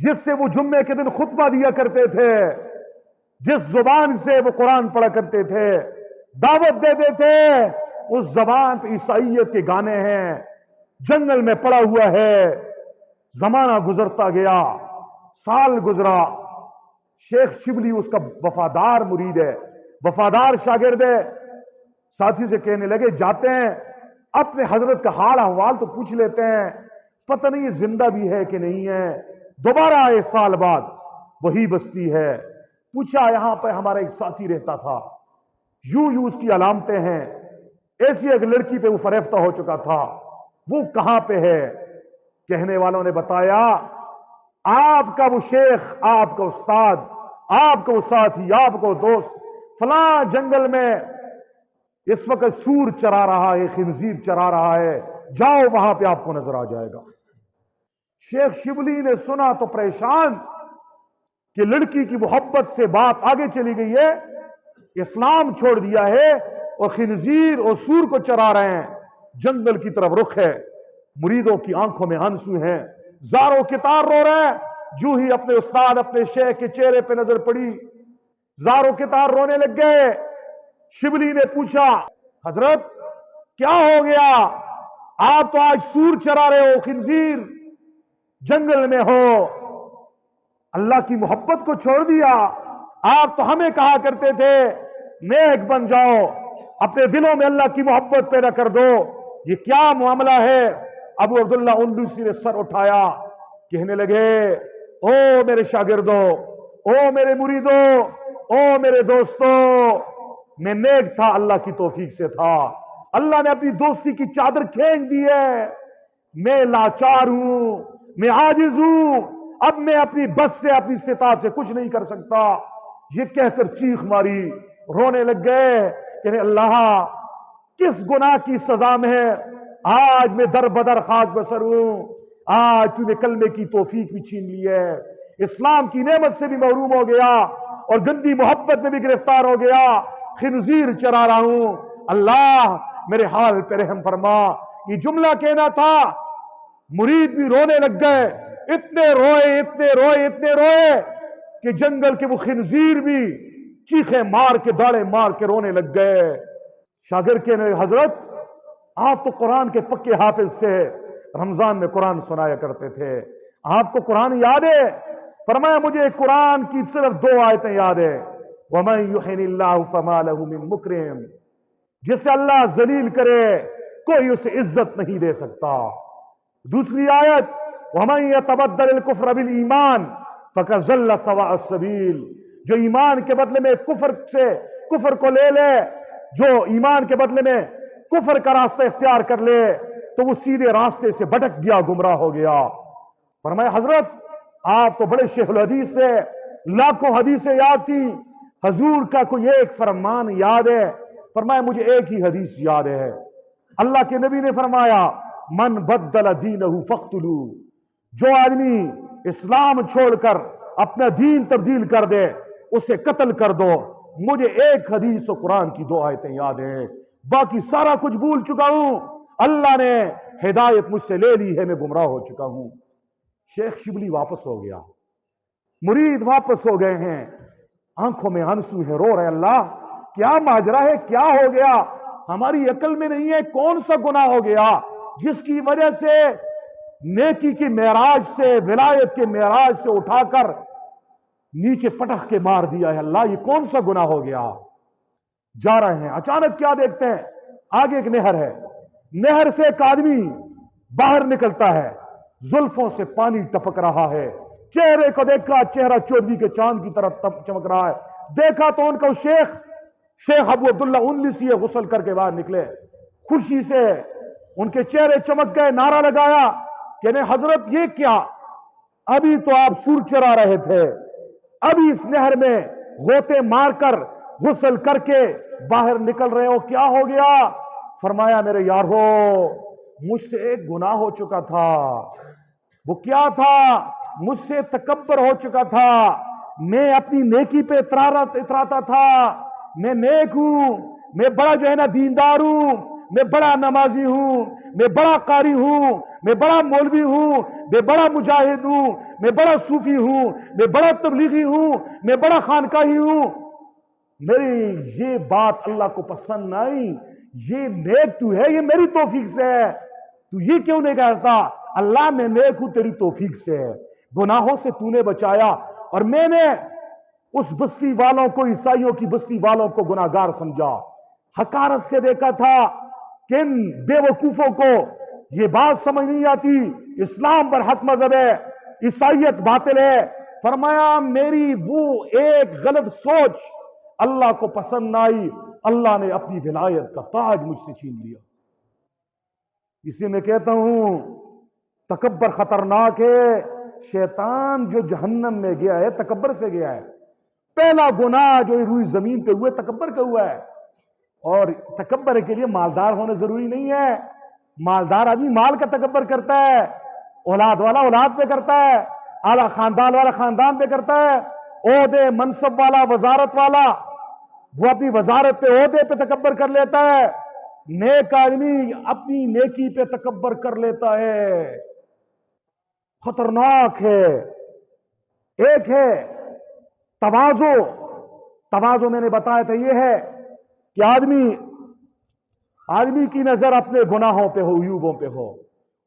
جس سے وہ جمعے کے دن خطبہ دیا کرتے تھے، جس زبان سے وہ قرآن پڑھا کرتے تھے، دعوت دیتے تھے، اس زبان پہ عیسائیت کے گانے ہیں، جنگل میں پڑا ہوا ہے۔ زمانہ گزرتا گیا، سال گزرا، شیخ شبلی اس کا وفادار مرید ہے، وفادار شاگرد ہے۔ ساتھی سے کہنے لگے جاتے ہیں اپنے حضرت کا حال احوال تو پوچھ لیتے ہیں، پتہ نہیں یہ زندہ بھی ہے کہ نہیں ہے۔ دوبارہ آئے سال بعد، وہی بستی ہے۔ پوچھا یہاں پہ ہمارا ایک ساتھی رہتا تھا، یوں اس کی علامتیں ہیں، ایسی ایک لڑکی پہ وہ فریفتہ ہو چکا تھا، وہ کہاں پہ ہے؟ کہنے والوں نے بتایا آپ کا وہ شیخ، آپ کا استاد، آپ کا وہ ساتھی، آپ کا دوست فلاں جنگل میں اس وقت سور چرا رہا ہے، خنزیر چرا رہا ہے، جاؤ وہاں پہ آپ کو نظر آ جائے گا۔ شیخ شبلی نے سنا تو پریشان کہ لڑکی کی محبت سے بات آگے چلی گئی ہے، اسلام چھوڑ دیا ہے اور خنزیر اور سور کو چرا رہے ہیں، جنگل کی طرف رخ ہے۔ مریدوں کی آنکھوں میں آنسو ہیں، زاروں کے تار رو رہے ہیں۔ جو ہی اپنے استاد، اپنے شیخ کے چہرے پہ نظر پڑی، زاروں کے تار رونے لگ گئے۔ شبلی نے پوچھا حضرت کیا ہو گیا؟ آپ تو آج سور چرا رہے ہو، خنزیر، جنگل میں ہو، اللہ کی محبت کو چھوڑ دیا۔ آپ تو ہمیں کہا کرتے تھے نیک بن جاؤ، اپنے دلوں میں اللہ کی محبت پیدا کر دو، یہ کیا معاملہ ہے؟ ابو عبداللہ اندلسی نے سر اٹھایا، کہنے لگے او میرے شاگردوں، او میرے مریدوں، او میرے دوستوں، میں نیک تھا، اللہ کی توفیق سے تھا، اللہ نے اپنی دوستی کی چادر کھینچ دی ہے، میں لاچار ہوں، میں عاجز ہوں، اب میں اپنی بس سے، اپنی استطاعت سے کچھ نہیں کر سکتا۔ یہ کہہ کر چیخ ماری، رونے لگ گئے کہ اللہ کس گناہ کی سزا میں آج میں در بدر خاک بسر ہوں، آج تو نے کلمے کی توفیق بھی چھین لی ہے، اسلام کی نعمت سے بھی محروم ہو گیا اور گندی محبت میں بھی گرفتار ہو گیا، خنزیر چرا رہا ہوں، اللہ میرے حال پہ رحم فرما۔ یہ جملہ کہنا تھا، مرید بھی رونے لگ گئے، اتنے روئے اتنے روئے اتنے روئے کہ جنگل کے وہ خنزیر بھی چیخے مار کے، داڑے مار کے رونے لگ گئے۔ شاگرد کہنے حضرت آپ تو قرآن کے پکے حافظ تھے، رمضان میں قرآن سنایا کرتے تھے، آپ کو قرآن یاد ہے؟ فرمایا مجھے قرآن کی صرف 2 آیتیں یاد ہے، وَمَن يُحِنِ اللَّهُ فَمَا لَهُ مِن مُكْرِمٍ، جسے اللہ ذلیل کرے کوئی اسے عزت نہیں دے سکتا۔ دوسری آیت وَمَن يَتَبَدَّلِ الْكُفْرَ بِالْإِيمَانِ فَقَدْ ضَلَّ سَوَاءَ السَّبِيلِ، جو ایمان کے بدلے میں کفر کو لے لے، جو ایمان کے بدلے میں کفر کا راستہ اختیار کر لے تو وہ سیدھے راستے سے بھٹک گیا، گمراہ ہو گیا۔ فرمایا حضرت آپ تو بڑے شیخ الحدیث تھے، لاکھوں حدیثیں یاد تھی، حضور کا کوئی ایک فرمان یاد ہے؟ فرمایا مجھے ایک ہی حدیث یاد ہے، اللہ کے نبی نے فرمایا من بدل دینہ فاقتلوہ، جو آدمی اسلام چھوڑ کر اپنا دین تبدیل کر دے اسے قتل کر دو۔ مجھے ایک حدیث و قرآن کی 2 آیتیں یاد ہیں، باقی سارا کچھ بھول چکا ہوں، اللہ نے ہدایت مجھ سے لے لی ہے، میں گمراہ ہو چکا ہوں۔ شیخ شبلی واپس ہو گیا، مرید واپس ہو گئے ہیں، آنکھوں میں آنسو ہے، رو رہے اللہ کیا ماجرا ہے، کیا ہو گیا؟ ہماری عقل میں نہیں ہے کون سا گناہ ہو گیا جس کی وجہ سے نیکی کی معراج سے، ولایت کے معراج سے اٹھا کر نیچے پٹخ کے مار دیا ہے، اللہ یہ کون سا گناہ ہو گیا؟ جا رہے ہیں، اچانک کیا دیکھتے ہیں؟ آگے ایک نہر ہے، نہر سے ایک آدمی باہر نکلتا ہے، زلفوں سے پانی ٹپک رہا ہے، چہرے کو دیکھا، چہرہ چودھری کے چاند کی طرح چمک رہا ہے، دیکھا تو ان کو شیخ ابو عبداللہ اندلسی غسل کر کے باہر نکلے، خوشی سے ان کے چہرے چمک گئے، نعرہ لگایا کہ نہیں حضرت یہ کیا؟ ابھی تو آپ سور چرا رہے تھے، ابھی اس نہر میں غوطے مار کر غسل کر کے باہر نکل رہے ہو، کیا ہو گیا؟ فرمایا میرے یارو مجھ سے ایک گناہ ہو چکا تھا، وہ کیا تھا؟ مجھ سے تکبر ہو چکا تھا، میں اپنی نیکی پہ اتراتا تھا، میں نیک ہوں، میں بڑا جو ہے نا دیندار ہوں، میں بڑا نمازی ہوں، میں بڑا قاری ہوں، میں بڑا مولوی ہوں، میں بڑا مجاہد ہوں، میں بڑا صوفی ہوں، میں بڑا تبلیغی ہوں، میں بڑا خانقاہی ہوں، میری یہ بات اللہ کو پسند نہ آئی، یہ نیک تو ہے، یہ میری توفیق سے ہے، تو یہ کیوں نہیں کہتا اللہ میں نیک ہوں تیری توفیق سے ہے، گناہوں سے تو نے بچایا، اور میں نے اس بستی والوں کو، عیسائیوں کی بستی والوں کو گناہگار سمجھا، حقارت سے دیکھا تھا کہ ان بے وقوفوں کو یہ بات سمجھ نہیں آتی، اسلام پر حق مذہب ہے، عیسائیت باطل ہے، فرمایا میری وہ ایک غلط سوچ اللہ کو پسند نہ آئی، اللہ نے اپنی ولایت کا تاج مجھ سے چھین لیا۔ اسی میں کہتا ہوں تکبر خطرناک ہے، شیطان جو جہنم میں گیا ہے تکبر سے گیا ہے، پہلا گناہ جو روئی زمین پہ ہوئے تکبر کا ہوا ہے، اور تکبر کے لیے مالدار ہونا ضروری نہیں ہے، مالدار آدمی مال کا تکبر کرتا ہے، اولاد والا اولاد پہ کرتا ہے، اعلیٰ خاندان والا خاندان پہ کرتا ہے، عہدے منصب والا وزارت والا وہ اپنی وزارت پہ عہدے پہ تکبر کر لیتا ہے، نیک آدمی اپنی نیکی پہ تکبر کر لیتا ہے، خطرناک ہے۔ ایک ہے تواضع، تواضع میں نے بتایا تھا یہ ہے کہ آدمی کی نظر اپنے گناہوں پہ ہو، عیوبوں پہ ہو،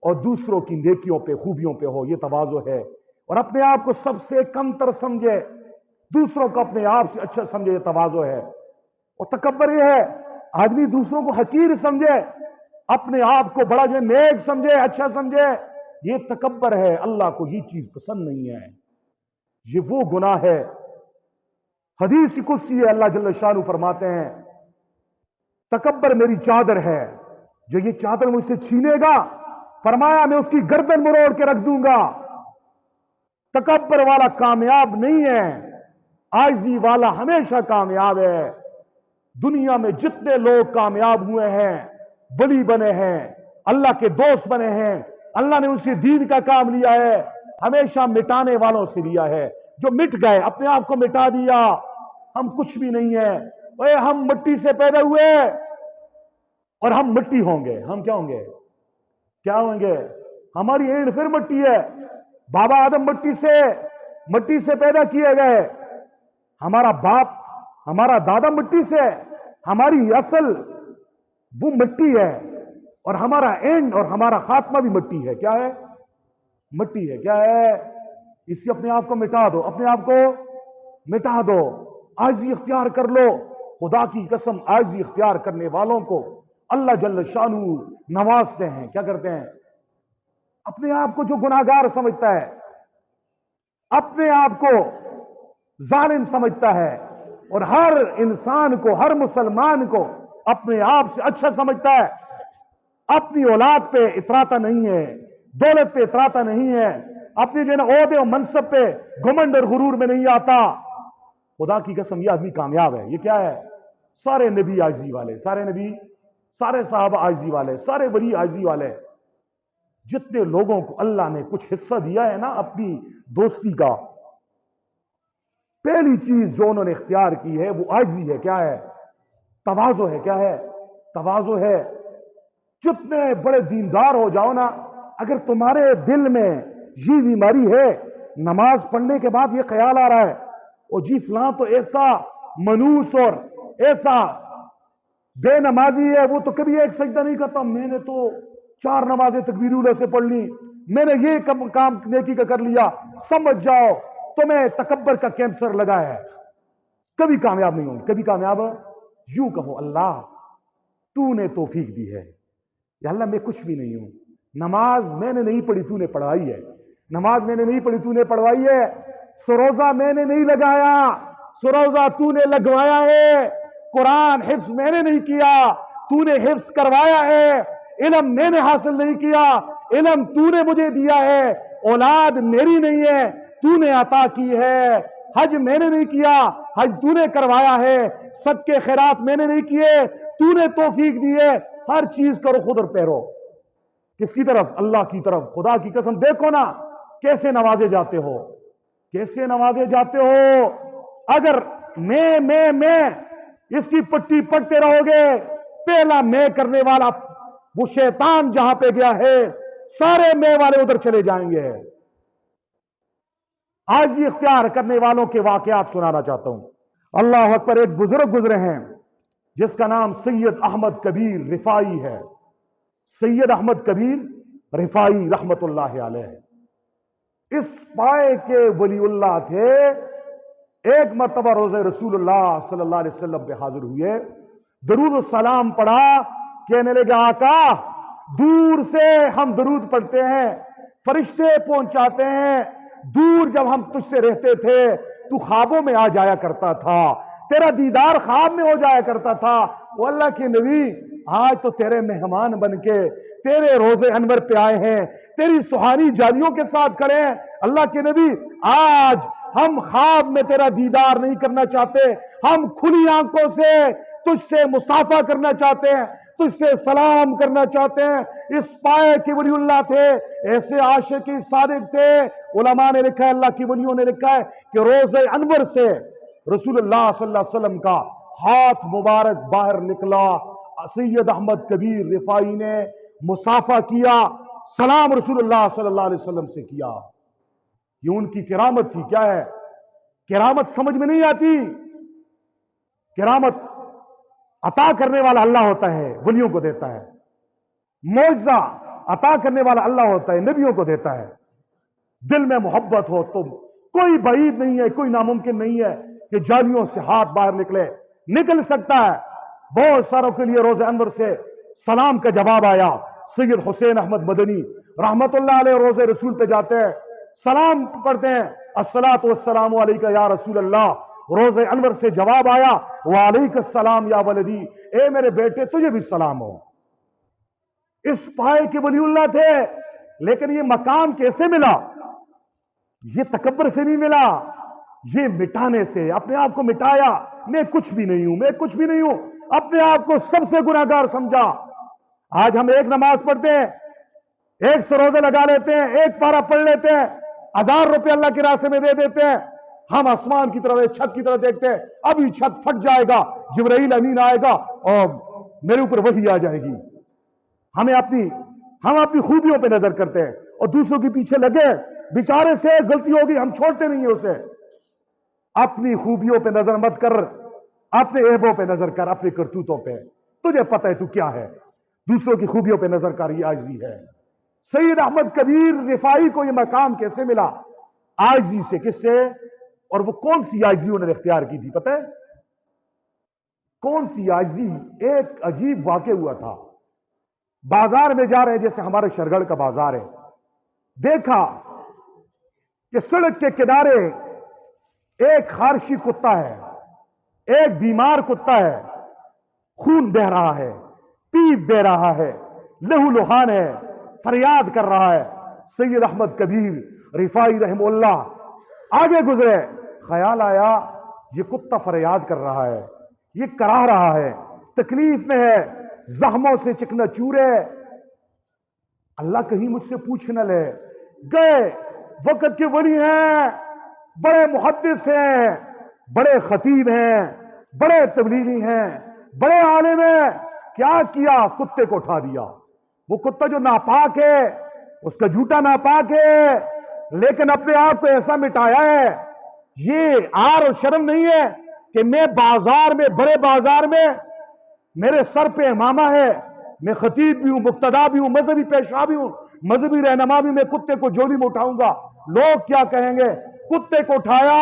اور دوسروں کی نیکیوں پہ خوبیوں پہ ہو، یہ تواضع ہے، اور اپنے آپ کو سب سے کم تر سمجھے، دوسروں کو اپنے آپ سے اچھا سمجھے، یہ تواضع ہے۔ اور تکبر یہ ہے آدمی دوسروں کو حقیر سمجھے، اپنے آپ کو بڑا جو نیک سمجھے، اچھا سمجھے، یہ تکبر ہے، اللہ کو یہ چیز پسند نہیں ہے، یہ وہ گناہ ہے۔ حدیث قدسی ہے، اللہ جل شانہ فرماتے ہیں تکبر میری چادر ہے، جو یہ چادر مجھ سے چھینے گا فرمایا میں اس کی گردن مروڑ کے رکھ دوں گا۔ تکبر والا کامیاب نہیں ہے، عاجزی والا ہمیشہ کامیاب ہے۔ دنیا میں جتنے لوگ کامیاب ہوئے ہیں، ولی بنے ہیں، اللہ کے دوست بنے ہیں، اللہ نے ان سے دین کا کام لیا ہے، ہمیشہ مٹانے والوں سے لیا ہے، جو مٹ گئے، اپنے آپ کو مٹا دیا، ہم کچھ بھی نہیں ہے، اے ہم مٹی سے پیدا ہوئے اور ہم مٹی ہوں گے، ہم کیا ہوں گے؟ کیا ہوں گے؟ ہماری اینڈ پھر مٹی ہے، بابا آدم مٹی سے پیدا کیے گئے، ہمارا باپ، ہمارا دادا مٹی سے، ہماری اصل وہ مٹی ہے، اور ہمارا اینڈ اور ہمارا خاتمہ بھی مٹی ہے۔ کیا ہے؟ مٹی ہے۔ کیا ہے؟ اس سے اپنے آپ کو مٹا دو، اپنے آپ کو مٹا دو، عاجزی اختیار کر لو۔ خدا کی قسم عاجزی اختیار کرنے والوں کو اللہ جل شانہ نوازتے ہیں۔ کیا کرتے ہیں؟ اپنے آپ کو جو گناہگار سمجھتا ہے، اپنے آپ کو ظالم سمجھتا ہے، اور ہر انسان کو، ہر مسلمان کو اپنے آپ سے اچھا سمجھتا ہے، اپنی اولاد پہ اتراتا نہیں ہے، دولت پہ اتراتا نہیں ہے، اپنی جو عہدے و منصب پہ گھمنڈ اور غرور میں نہیں آتا، خدا کی قسم یہ آدمی کامیاب ہے۔ یہ کیا ہے؟ سارے نبی عاجزی والے، سارے نبی، سارے صحابہ عاجزی والے، سارے ولی عاجزی والے۔ جتنے لوگوں کو اللہ نے کچھ حصہ دیا ہے نا اپنی دوستی کا، پہلی چیز جو انہوں نے اختیار کی ہے وہ عاجزی ہے۔ کیا ہے؟ تواضع ہے۔ کیا ہے؟ تواضع ہے۔ جتنے بڑے دیندار ہو جاؤ نا، اگر تمہارے دل میں یہ بیماری ہے، نماز پڑھنے کے بعد یہ خیال آ رہا ہے او جی فلاں تو ایسا منوس اور ایسا بے نمازی ہے، وہ تو کبھی ایک سجدہ نہیں کرتا، میں نے تو 4 نمازیں تکبیر اولی سے پڑھ لی، میں نے یہ کام نیکی کا کر لیا، سمجھ جاؤ تمہیں تکبر کا کینسر لگا ہے، کبھی کامیاب نہیں ہوگی، کبھی کامیاب۔ یوں کہو اللہ تو نے توفیق دی ہے، یا اللہ میں کچھ بھی نہیں ہوں، نماز میں نے نہیں پڑھی تو نے پڑھوائی ہے، نماز میں نے نہیں پڑھی تو نے پڑھوائی ہے، سروزہ میں نے نہیں لگایا، سروزہ تو نے لگوایا ہے، قرآن حفظ میں نے نہیں کیا، تو نے حفظ کروایا ہے، علم میں نے حاصل نہیں کیا، علم تو نے مجھے دیا ہے، اولاد میری نہیں ہے تو نے عطا کی ہے، حج میں نے نہیں کیا، حج تو نے کروایا ہے، صدقے خیرات میں نے نہیں کیے، تو نے توفیق دی ہے، ہر چیز کرو خود اور پیرو۔ کس کی طرف؟ اللہ کی طرف۔ خدا کی قسم دیکھو نا کیسے نوازے جاتے ہو، کیسے نوازے جاتے ہو۔ اگر میں اس کی پٹی پڑھتے رہو گے پہلا میں کرنے والا وہ شیطان جہاں پہ گیا ہے سارے میں والے ادھر چلے جائیں گے۔ آج یہ اختیار کرنے والوں کے واقعات سنانا چاہتا ہوں۔ اللہ اکبر، ایک بزرگ گزرے ہیں جس کا نام سید احمد کبیر رفاعی ہے۔ سید احمد کبیر رفاعی رحمت اللہ علیہ اس پائے کے ولی اللہ تھے۔ ایک مرتبہ روزہ رسول اللہ صلی اللہ علیہ وسلم پہ حاضر ہوئے، درود و سلام پڑھا، کہنے لگے آقا دور سے ہم درود پڑھتے ہیں، فرشتے پہنچاتے ہیں، دور جب ہم تجھ سے رہتے تھے تو خوابوں میں آ جایا کرتا تھا، تیرا دیدار خواب میں ہو جایا کرتا تھا۔ وہ اللہ کے نبی آج تو تیرے مہمان بن کے تیرے روزے انور پہ آئے ہیں، تیری سہانی جاریوں کے ساتھ کھڑے ہیں۔ اللہ کے نبی آج ہم خواب میں تیرا دیدار نہیں کرنا چاہتے، ہم کھلی آنکھوں سے تجھ سے مصافحہ کرنا چاہتے ہیں، تجھ سے سلام کرنا چاہتے ہیں۔ اس پائے کے ولی اللہ تھے، ایسے عاشقی صادق تھے۔ علماء نے لکھا ہے، اللہ کی ولیوں نے لکھا ہے کہ روزے انور سے رسول اللہ صلی اللہ علیہ وسلم کا ہاتھ مبارک باہر نکلا، سید احمد کبیر رفاعی نے مصافحہ کیا، سلام رسول اللہ صلی اللہ علیہ وسلم سے کیا۔ یہ ان کی کرامت تھی۔ کیا ہے کرامت؟ سمجھ میں نہیں آتی۔ کرامت عطا کرنے والا اللہ ہوتا ہے، ولیوں کو دیتا ہے۔ معجزہ عطا کرنے والا اللہ ہوتا ہے، نبیوں کو دیتا ہے۔ دل میں محبت ہو تو کوئی بعید نہیں ہے، کوئی ناممکن نہیں ہے کہ جالیوں سے ہاتھ باہر نکلے، نکل سکتا ہے۔ بہت ساروں کے لیے روزہ انور سے سلام کا جواب آیا۔ سید حسین احمد مدنی رحمت اللہ علیہ روزے رسول پہ جاتے ہیں، سلام پڑھتے ہیں، الصلاۃ والسلام علیکہ یا رسول اللہ۔ روزے انور سے جواب آیا، وعلیکم السلام یا ولدی، اے میرے بیٹے تجھے بھی سلام ہو۔ اس پائے کے ولی اللہ تھے، لیکن یہ مقام کیسے ملا؟ یہ تکبر سے نہیں ملا، یہ مٹانے سے۔ اپنے آپ کو مٹایا، میں کچھ بھی نہیں ہوں، میں کچھ بھی نہیں ہوں، اپنے آپ کو سب سے گناہگار سمجھا۔ آج ہم ایک نماز پڑھتے ہیں، ایک سو روزے لگا لیتے ہیں، ایک پارہ پڑھ لیتے ہیں، 1000 روپے اللہ کے راستے میں دے دیتے ہیں، ہم آسمان کی طرف چھت کی طرف دیکھتے ہیں، ابھی چھت پھٹ جائے گا، جبرائیل امین آئے گا اور میرے اوپر وحی آ جائے گی۔ ہم اپنی خوبیوں پہ نظر کرتے ہیں اور دوسروں کے پیچھے لگے، بیچارے سے غلطی ہوگی ہم چھوڑتے نہیں ہیں اسے۔ اپنی خوبیوں پہ نظر مت کر، اپنے عیبوں پہ نظر کر، اپنے کرتوتوں پہ۔ تجھے پتہ ہے تو کیا ہے، دوسروں کی خوبیوں پہ نظر کر، یہ عاجزی ہے۔ سید احمد کبیر رفاعی کو یہ مقام کیسے ملا؟ عاجزی سے۔ کس سے؟ اور وہ کون سی عاجزی انہوں نے اختیار کی تھی پتہ ہے؟ کون سی عاجزی؟ ایک عجیب واقع ہوا تھا۔ بازار میں جا رہے ہیں، جیسے ہمارے شرگڑھ کا بازار ہے، دیکھا کہ سڑک کے کنارے ایک خارشی کتا ہے، ایک بیمار کتا ہے، خون بہ رہا ہے، پیپ بہ رہا ہے، لہو لہان ہے، فریاد کر رہا ہے۔ سید احمد کبیر رفاعی رحمہ اللہ آگے گزرے، خیال آیا یہ کتا فریاد کر رہا ہے، یہ کرا رہا ہے، تکلیف میں ہے، زخموں سے چکنا چور ہے، اللہ کہیں مجھ سے پوچھ نہ لے۔ گئے، وقت کے ولی ہیں، بڑے محدث ہیں، بڑے خطیب ہیں، بڑے تبلیغی ہیں، بڑے عالم ہیں۔ کیا کیا؟ کتے کو اٹھا دیا۔ وہ کتا جو ناپاک ہے، اس کا جھوٹا ناپاک ہے، لیکن اپنے آپ کو ایسا مٹایا ہے۔ یہ عار اور شرم نہیں ہے کہ میں بازار میں، بڑے بازار میں میرے سر پہ امامہ ہے، میں خطیب بھی ہوں، مقتدا بھی ہوں، مذہبی پیشوا بھی ہوں، مذہبی رہنما بھی، میں کتے کو جولی میں اٹھاؤں گا، لوگ کیا کہیں گے؟ کتے کو اٹھایا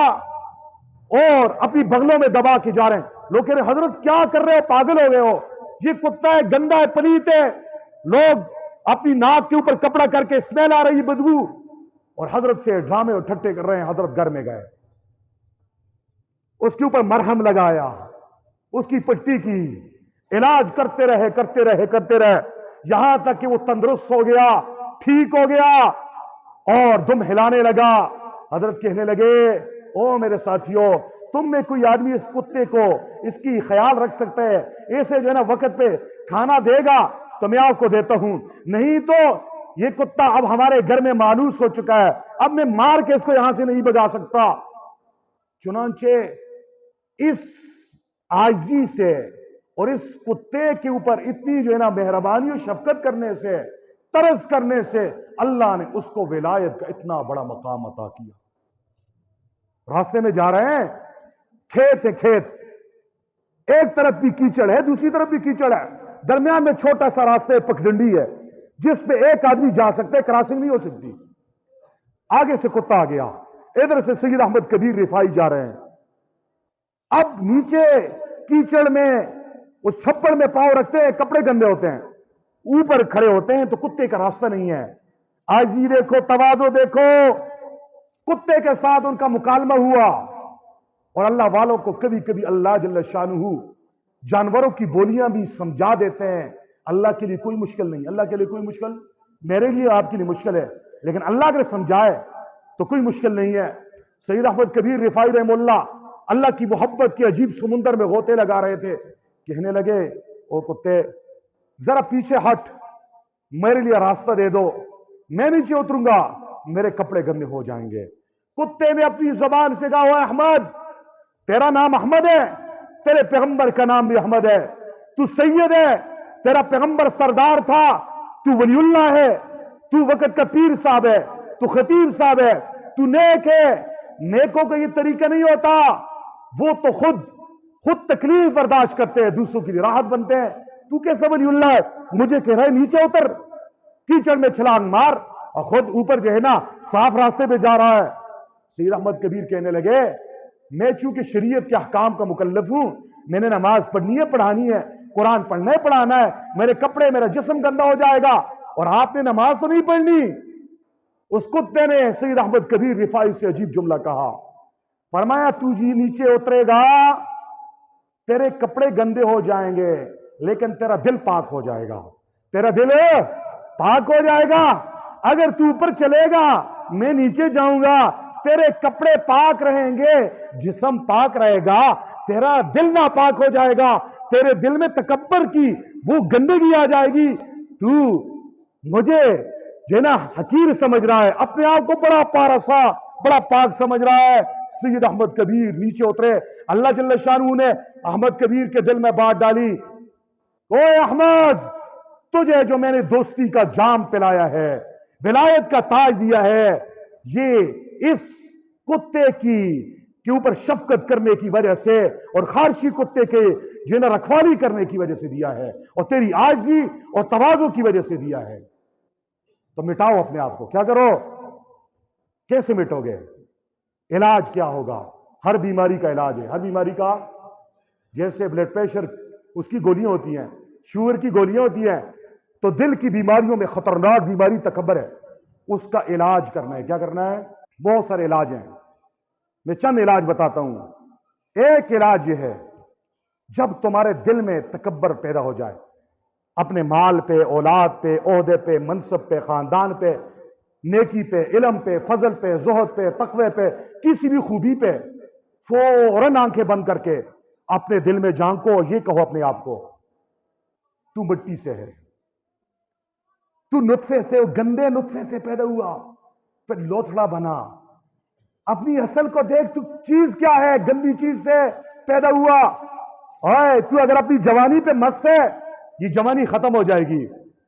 اور اپنی بغلوں میں دبا کے جا رہے ہیں۔ لوگ کہہ رہے ہیں حضرت کیا کر رہے ہو، پاگل ہو گئے ہو، یہ کتا ہے، گندا ہے، پلیت ہے۔ لوگ اپنی ناک کے اوپر کپڑا کر کے اسمیل آ رہی بدبو، اور حضرت سے ڈرامے اور ٹھٹے کر رہے ہیں۔ حضرت گھر میں گئے، اس کے اوپر مرہم لگایا، اس کی پٹی کی، علاج کرتے رہے، یہاں تک کہ وہ تندرست ہو گیا، ٹھیک ہو گیا اور دم ہلانے لگا۔ حضرت کہنے لگے، او میرے ساتھیوں، تم میں کوئی آدمی اس کتے کو، اس کی خیال رکھ سکتا ہے؟ ایسے جو ہے نا وقت پہ کھانا دے گا تو میں آپ کو دیتا ہوں، نہیں تو یہ کتا اب ہمارے گھر میں مانوس ہو چکا ہے، اب میں مار کے اس کو یہاں سے نہیں بھگا سکتا۔ چنانچہ اس عاجزی سے اور اس کتے کے اوپر اتنی جو ہے نا مہربانی و شفقت کرنے سے، ترس کرنے سے اللہ نے اس کو ولایت کا اتنا بڑا مقام عطا کیا۔ راستے میں جا رہے ہیں، کھیت ہے، کھیت، ایک طرف بھی کیچڑ ہے، دوسری طرف بھی کیچڑ ہے، درمیان میں چھوٹا سا راستہ پگڈنڈی ہے جس پہ ایک آدمی جا سکتا ہے، کراسنگ نہیں ہو سکتی۔ آگے سے کتا آ گیا، ادھر سے سید احمد کبیر رفائی جا رہے ہیں۔ اب نیچے کیچڑ میں وہ چھپڑ میں پاؤں رکھتے ہیں، کپڑے گندے ہوتے ہیں، اوپر کھڑے ہوتے ہیں تو کتے کا راستہ نہیں ہے۔ عاجزی دیکھو، تواضع دیکھو، کتے کے ساتھ ان کا مکالمہ ہوا۔ اور اللہ والوں کو کبھی کبھی اللہ جل شانہ جانوروں کی بولیاں بھی سمجھا دیتے ہیں۔ اللہ کے لیے کوئی مشکل نہیں، اللہ کے لیے کوئی مشکل، میرے لیے آپ کے لیے مشکل ہے، لیکن اللہ اگر سمجھائے تو کوئی مشکل نہیں ہے۔ سید احمد کبیر رفائی رحمہ اللہ کی محبت کے عجیب سمندر میں غوطے لگا رہے تھے، کہنے لگے او کتے ذرا پیچھے ہٹ، میرے لیے راستہ دے دو، میں نیچے اتروں گا، میرے کپڑے گندے ہو جائیں گے۔ کتے نے اپنی زبان سے کہا، اوے احمد، تیرا نام احمد ہے، تیرے پیغمبر کا نام بھی احمد ہے، تو سید ہے، تیرا پیغمبر سردار تھا، تو ولی اللہ ہے، تو وقت کا پیر صاحب ہے، تو خطیب صاحب ہے، تو نیک ہے۔ نیکوں کا یہ طریقہ نہیں ہوتا، وہ تو خود تکلیف برداشت کرتے ہیں، دوسروں کی راحت بنتے ہیں۔ تو کیسا ولی اللہ ہے؟ مجھے کہہ رہا ہے نیچے اتر، کیچڑ میں چھلانگ مار، اور خود اوپر جو ہے نا صاف راستے پہ جا رہا ہے۔ سید احمد کبیر کہنے لگے، میں چونکہ شریعت کے احکام کا مکلف ہوں، میں نے نماز پڑھنی ہے، پڑھانی ہے، قرآن پڑھنا ہے، پڑھانا ہے، میرے کپڑے، میرا جسم گندا ہو جائے گا، اور آپ نے نماز تو نہیں پڑھنی۔ اس کتے نے سید احمد کبیر رفائی سے عجیب جملہ کہا، فرمایا تو جی نیچے اترے گا، تیرے کپڑے گندے ہو جائیں گے، لیکن تیرا دل پاک ہو جائے گا، تیرا دل پاک ہو جائے گا۔ اگر تو اوپر چلے گا، میں نیچے جاؤں گا، تیرے کپڑے پاک رہیں گے، جسم پاک رہے گا، تیرا دل نہ پاک ہو جائے گا، تیرے دل میں تکبر کی وہ گندگی آ جائے گی، تو مجھے جو ہے نا حقیر سمجھ رہا ہے، اپنے آپ کو بڑا پارسا، بڑا پاک سمجھ رہا ہے۔ سید احمد کبیر نیچے اترے، اللہ جل شانہ نے احمد کبیر کے دل میں بات ڈالی، اوے احمد، تجھے جو میں نے دوستی کا جام پلایا ہے، ولایت کا تاج دیا ہے، یہ اس کتے کے اوپر شفقت کرنے کی وجہ سے اور خارشی کتے کے جو ہے نا رکھوالی کرنے کی وجہ سے دیا ہے، اور تیری عاجزی اور تواضع کی وجہ سے دیا ہے۔ تو مٹاؤ اپنے آپ کو، کیا کرو؟ کیسے مٹو گے؟ علاج کیا ہوگا؟ ہر بیماری کا علاج ہے، ہر بیماری کا، جیسے بلڈ پریشر اس کی گولیاں ہوتی ہیں، شوگر کی گولیاں ہوتی ہیں، تو دل کی بیماریوں میں خطرناک بیماری تکبر ہے، اس کا علاج کرنا ہے۔ کیا کرنا ہے؟ بہت سارے علاج ہیں، میں چند علاج بتاتا ہوں۔ ایک علاج یہ ہے، جب تمہارے دل میں تکبر پیدا ہو جائے، اپنے مال پہ، اولاد پہ، عہدے پہ، منصب پہ، خاندان پہ، نیکی پہ، علم پہ، فضل پہ، زہد پہ، تقوی پہ، کسی بھی خوبی پہ، فوراً آنکھیں بند کر کے اپنے دل میں جھانکو، یہ کہو اپنے آپ کو، تو مٹی سے ہے، تو نطفے سے، گندے نطفے سے پیدا ہوا، پھر لوتھڑا بنا، اپنی اصل کو دیکھ، تو چیز کیا ہے؟ گندی چیز سے پیدا ہوا۔ تو اگر اپنی جوانی پہ مست ہے، یہ جوانی ختم ہو جائے گی۔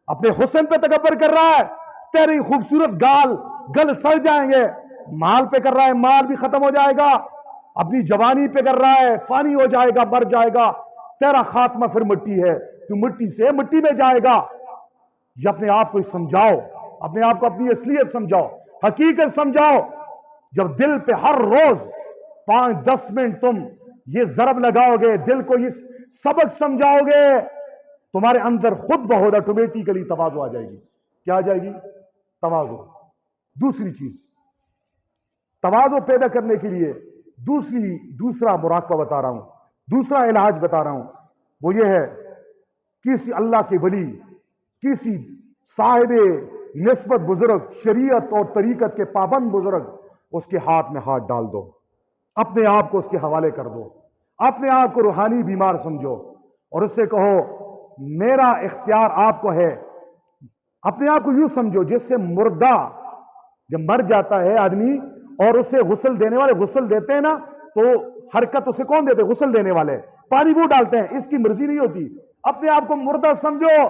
اپنے حسن پہ تکبر کر رہا ہے، تیری خوبصورت گل سڑ جائیں گے۔ مال پہ کر رہا ہے، مال بھی ختم ہو جائے گا۔ اپنی جوانی پہ کر رہا ہے، فانی ہو جائے گا، مر جائے گا، تیرا خاتمہ پھر مٹی ہے، تو مٹی سے مٹی میں جائے گا۔ یہ اپنے آپ کو سمجھاؤ، اپنے آپ کو اپنی اصلیت سمجھاؤ، حقیقت سمجھاؤ۔ جب دل پہ ہر روز 5-10 منٹ تم یہ ضرب لگاؤ گے، دل کو یہ سبق سمجھاؤ گے، تمہارے اندر خود بہت آٹومیٹیکلی تواضع آ جائے گی۔ کیا آ جائے گی؟ تواضع۔ دوسری چیز، تواضع پیدا کرنے کے لیے دوسرا مراقبہ بتا رہا ہوں، دوسرا علاج بتا رہا ہوں، وہ یہ ہے، کسی اللہ کے ولی، کسی صاحب نسبت بزرگ، شریعت اور طریقت کے پابند بزرگ، اس کے ہاتھ میں ہاتھ ڈال دو، اپنے آپ کو اس کے حوالے کر دو، اپنے آپ کو روحانی بیمار سمجھو، اور اس سے کہو میرا اختیار آپ کو ہے۔ اپنے آپ کو یوں سمجھو جیسے مردہ جب مر جاتا ہے آدمی اور اسے غسل دینے والے غسل دیتے ہیں نا، تو حرکت اسے کون دیتے؟ غسل دینے والے، پانی وہ ڈالتے ہیں، اس کی مرضی نہیں ہوتی. اپنے آپ کو مردہ سمجھو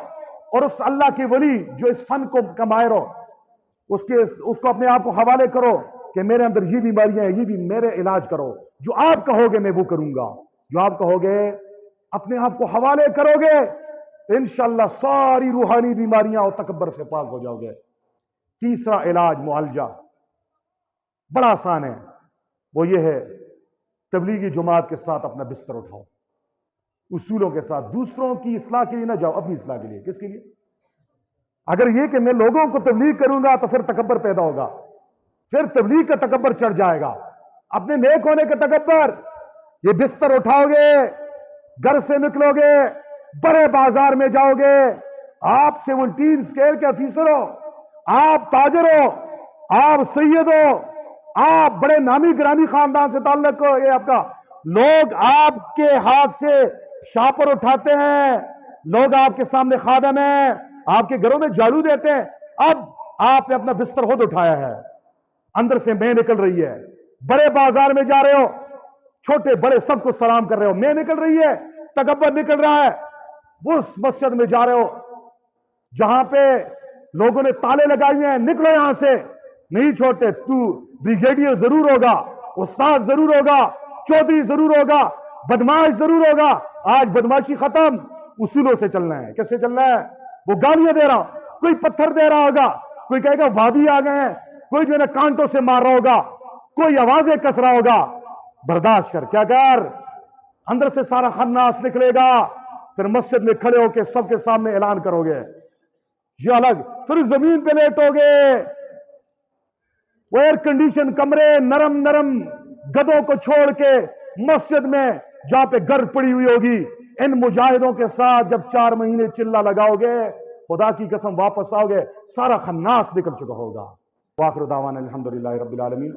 اور اس اللہ کے ولی جو اس فن کو کمائے ہو اس کو اپنے آپ کو حوالے کرو کہ میرے اندر یہ بیماریاں ہیں، یہ بھی میرے علاج کرو. جو آپ کہو گے میں وہ کروں گا، جو آپ کہو گے اپنے آپ کو حوالے کرو گے انشاءاللہ ساری روحانی بیماریاں اور تکبر سے پاک ہو جاؤ گے. تیسرا علاج معالجہ بڑا آسان ہے، وہ یہ ہے تبلیغی جماعت کے ساتھ اپنا بستر اٹھاؤ، اصولوں کے ساتھ. دوسروں کی اصلاح کے لیے نہ جاؤ، اپنی اصلاح کے لیے. کس کے لیے؟ اگر یہ کہ میں لوگوں کو تبلیغ کروں گا تو پھر تکبر پیدا ہوگا، پھر تبلیغ کا تکبر چڑھ جائے گا. اپنے نیک ہونے کا تکبر، یہ بستر اٹھاؤ گے، گھر سے نکلو گے، بڑے بازار میں جاؤ گے، آپ 17 اسکیل کے افیسر ہو، آپ تاجر ہو، آپ سید ہو، آپ بڑے نامی گرامی خاندان سے تعلق ہو، یہ آپ کا لوگ آپ کے ہاتھ سے شاپر اٹھاتے ہیں، لوگ آپ کے سامنے خادم ہیں، آپ کے گھروں میں جھاڑو دیتے ہیں. اب آپ نے اپنا بستر خود اٹھایا ہے، اندر سے میں نکل رہی ہے. بڑے بازار میں جا رہے ہو، چھوٹے بڑے سب کو سلام کر رہے ہو، میں نکل رہی ہے، تکبر نکل رہا ہے. وہ اس مسجد میں جا رہے ہو جہاں پہ لوگوں نے تالے لگائے ہیں، نکلو یہاں سے، نہیں چھوڑتے. تو بریگیڈیئر ضرور ہوگا، استاد ضرور ہوگا، چودھری ضرور ہوگا، بدماش ضرور ہوگا. آج بدماشی ختم، اصولوں سے چلنا ہے. کیسے چلنا ہے؟ وہ گالیاں دے رہا، کوئی پتھر دے رہا ہوگا، کوئی کہے گا وہابی آ گئے ہیں، کوئی جو ہے نا کانٹوں سے مار رہا ہوگا، کوئی آوازیں کس رہا ہوگا. برداشت کر، کیا کر، اندر سے سارا خناس نکلے گا. پھر مسجد میں کھڑے ہو کے سب کے سامنے اعلان کرو گے، یہ الگ. پھر زمین پہ لیٹو گے، وہ ایئر کنڈیشن کمرے، نرم نرم گدوں کو چھوڑ کے مسجد میں جہاں پہ گرد پڑی ہوئی ہوگی، ان مجاہدوں کے ساتھ جب 4 مہینے چلہ لگاؤ گے، خدا کی قسم واپس آؤ گے، سارا خناس نکل چکا ہوگا. وآخر دعوانا الحمدللہ رب العالمین.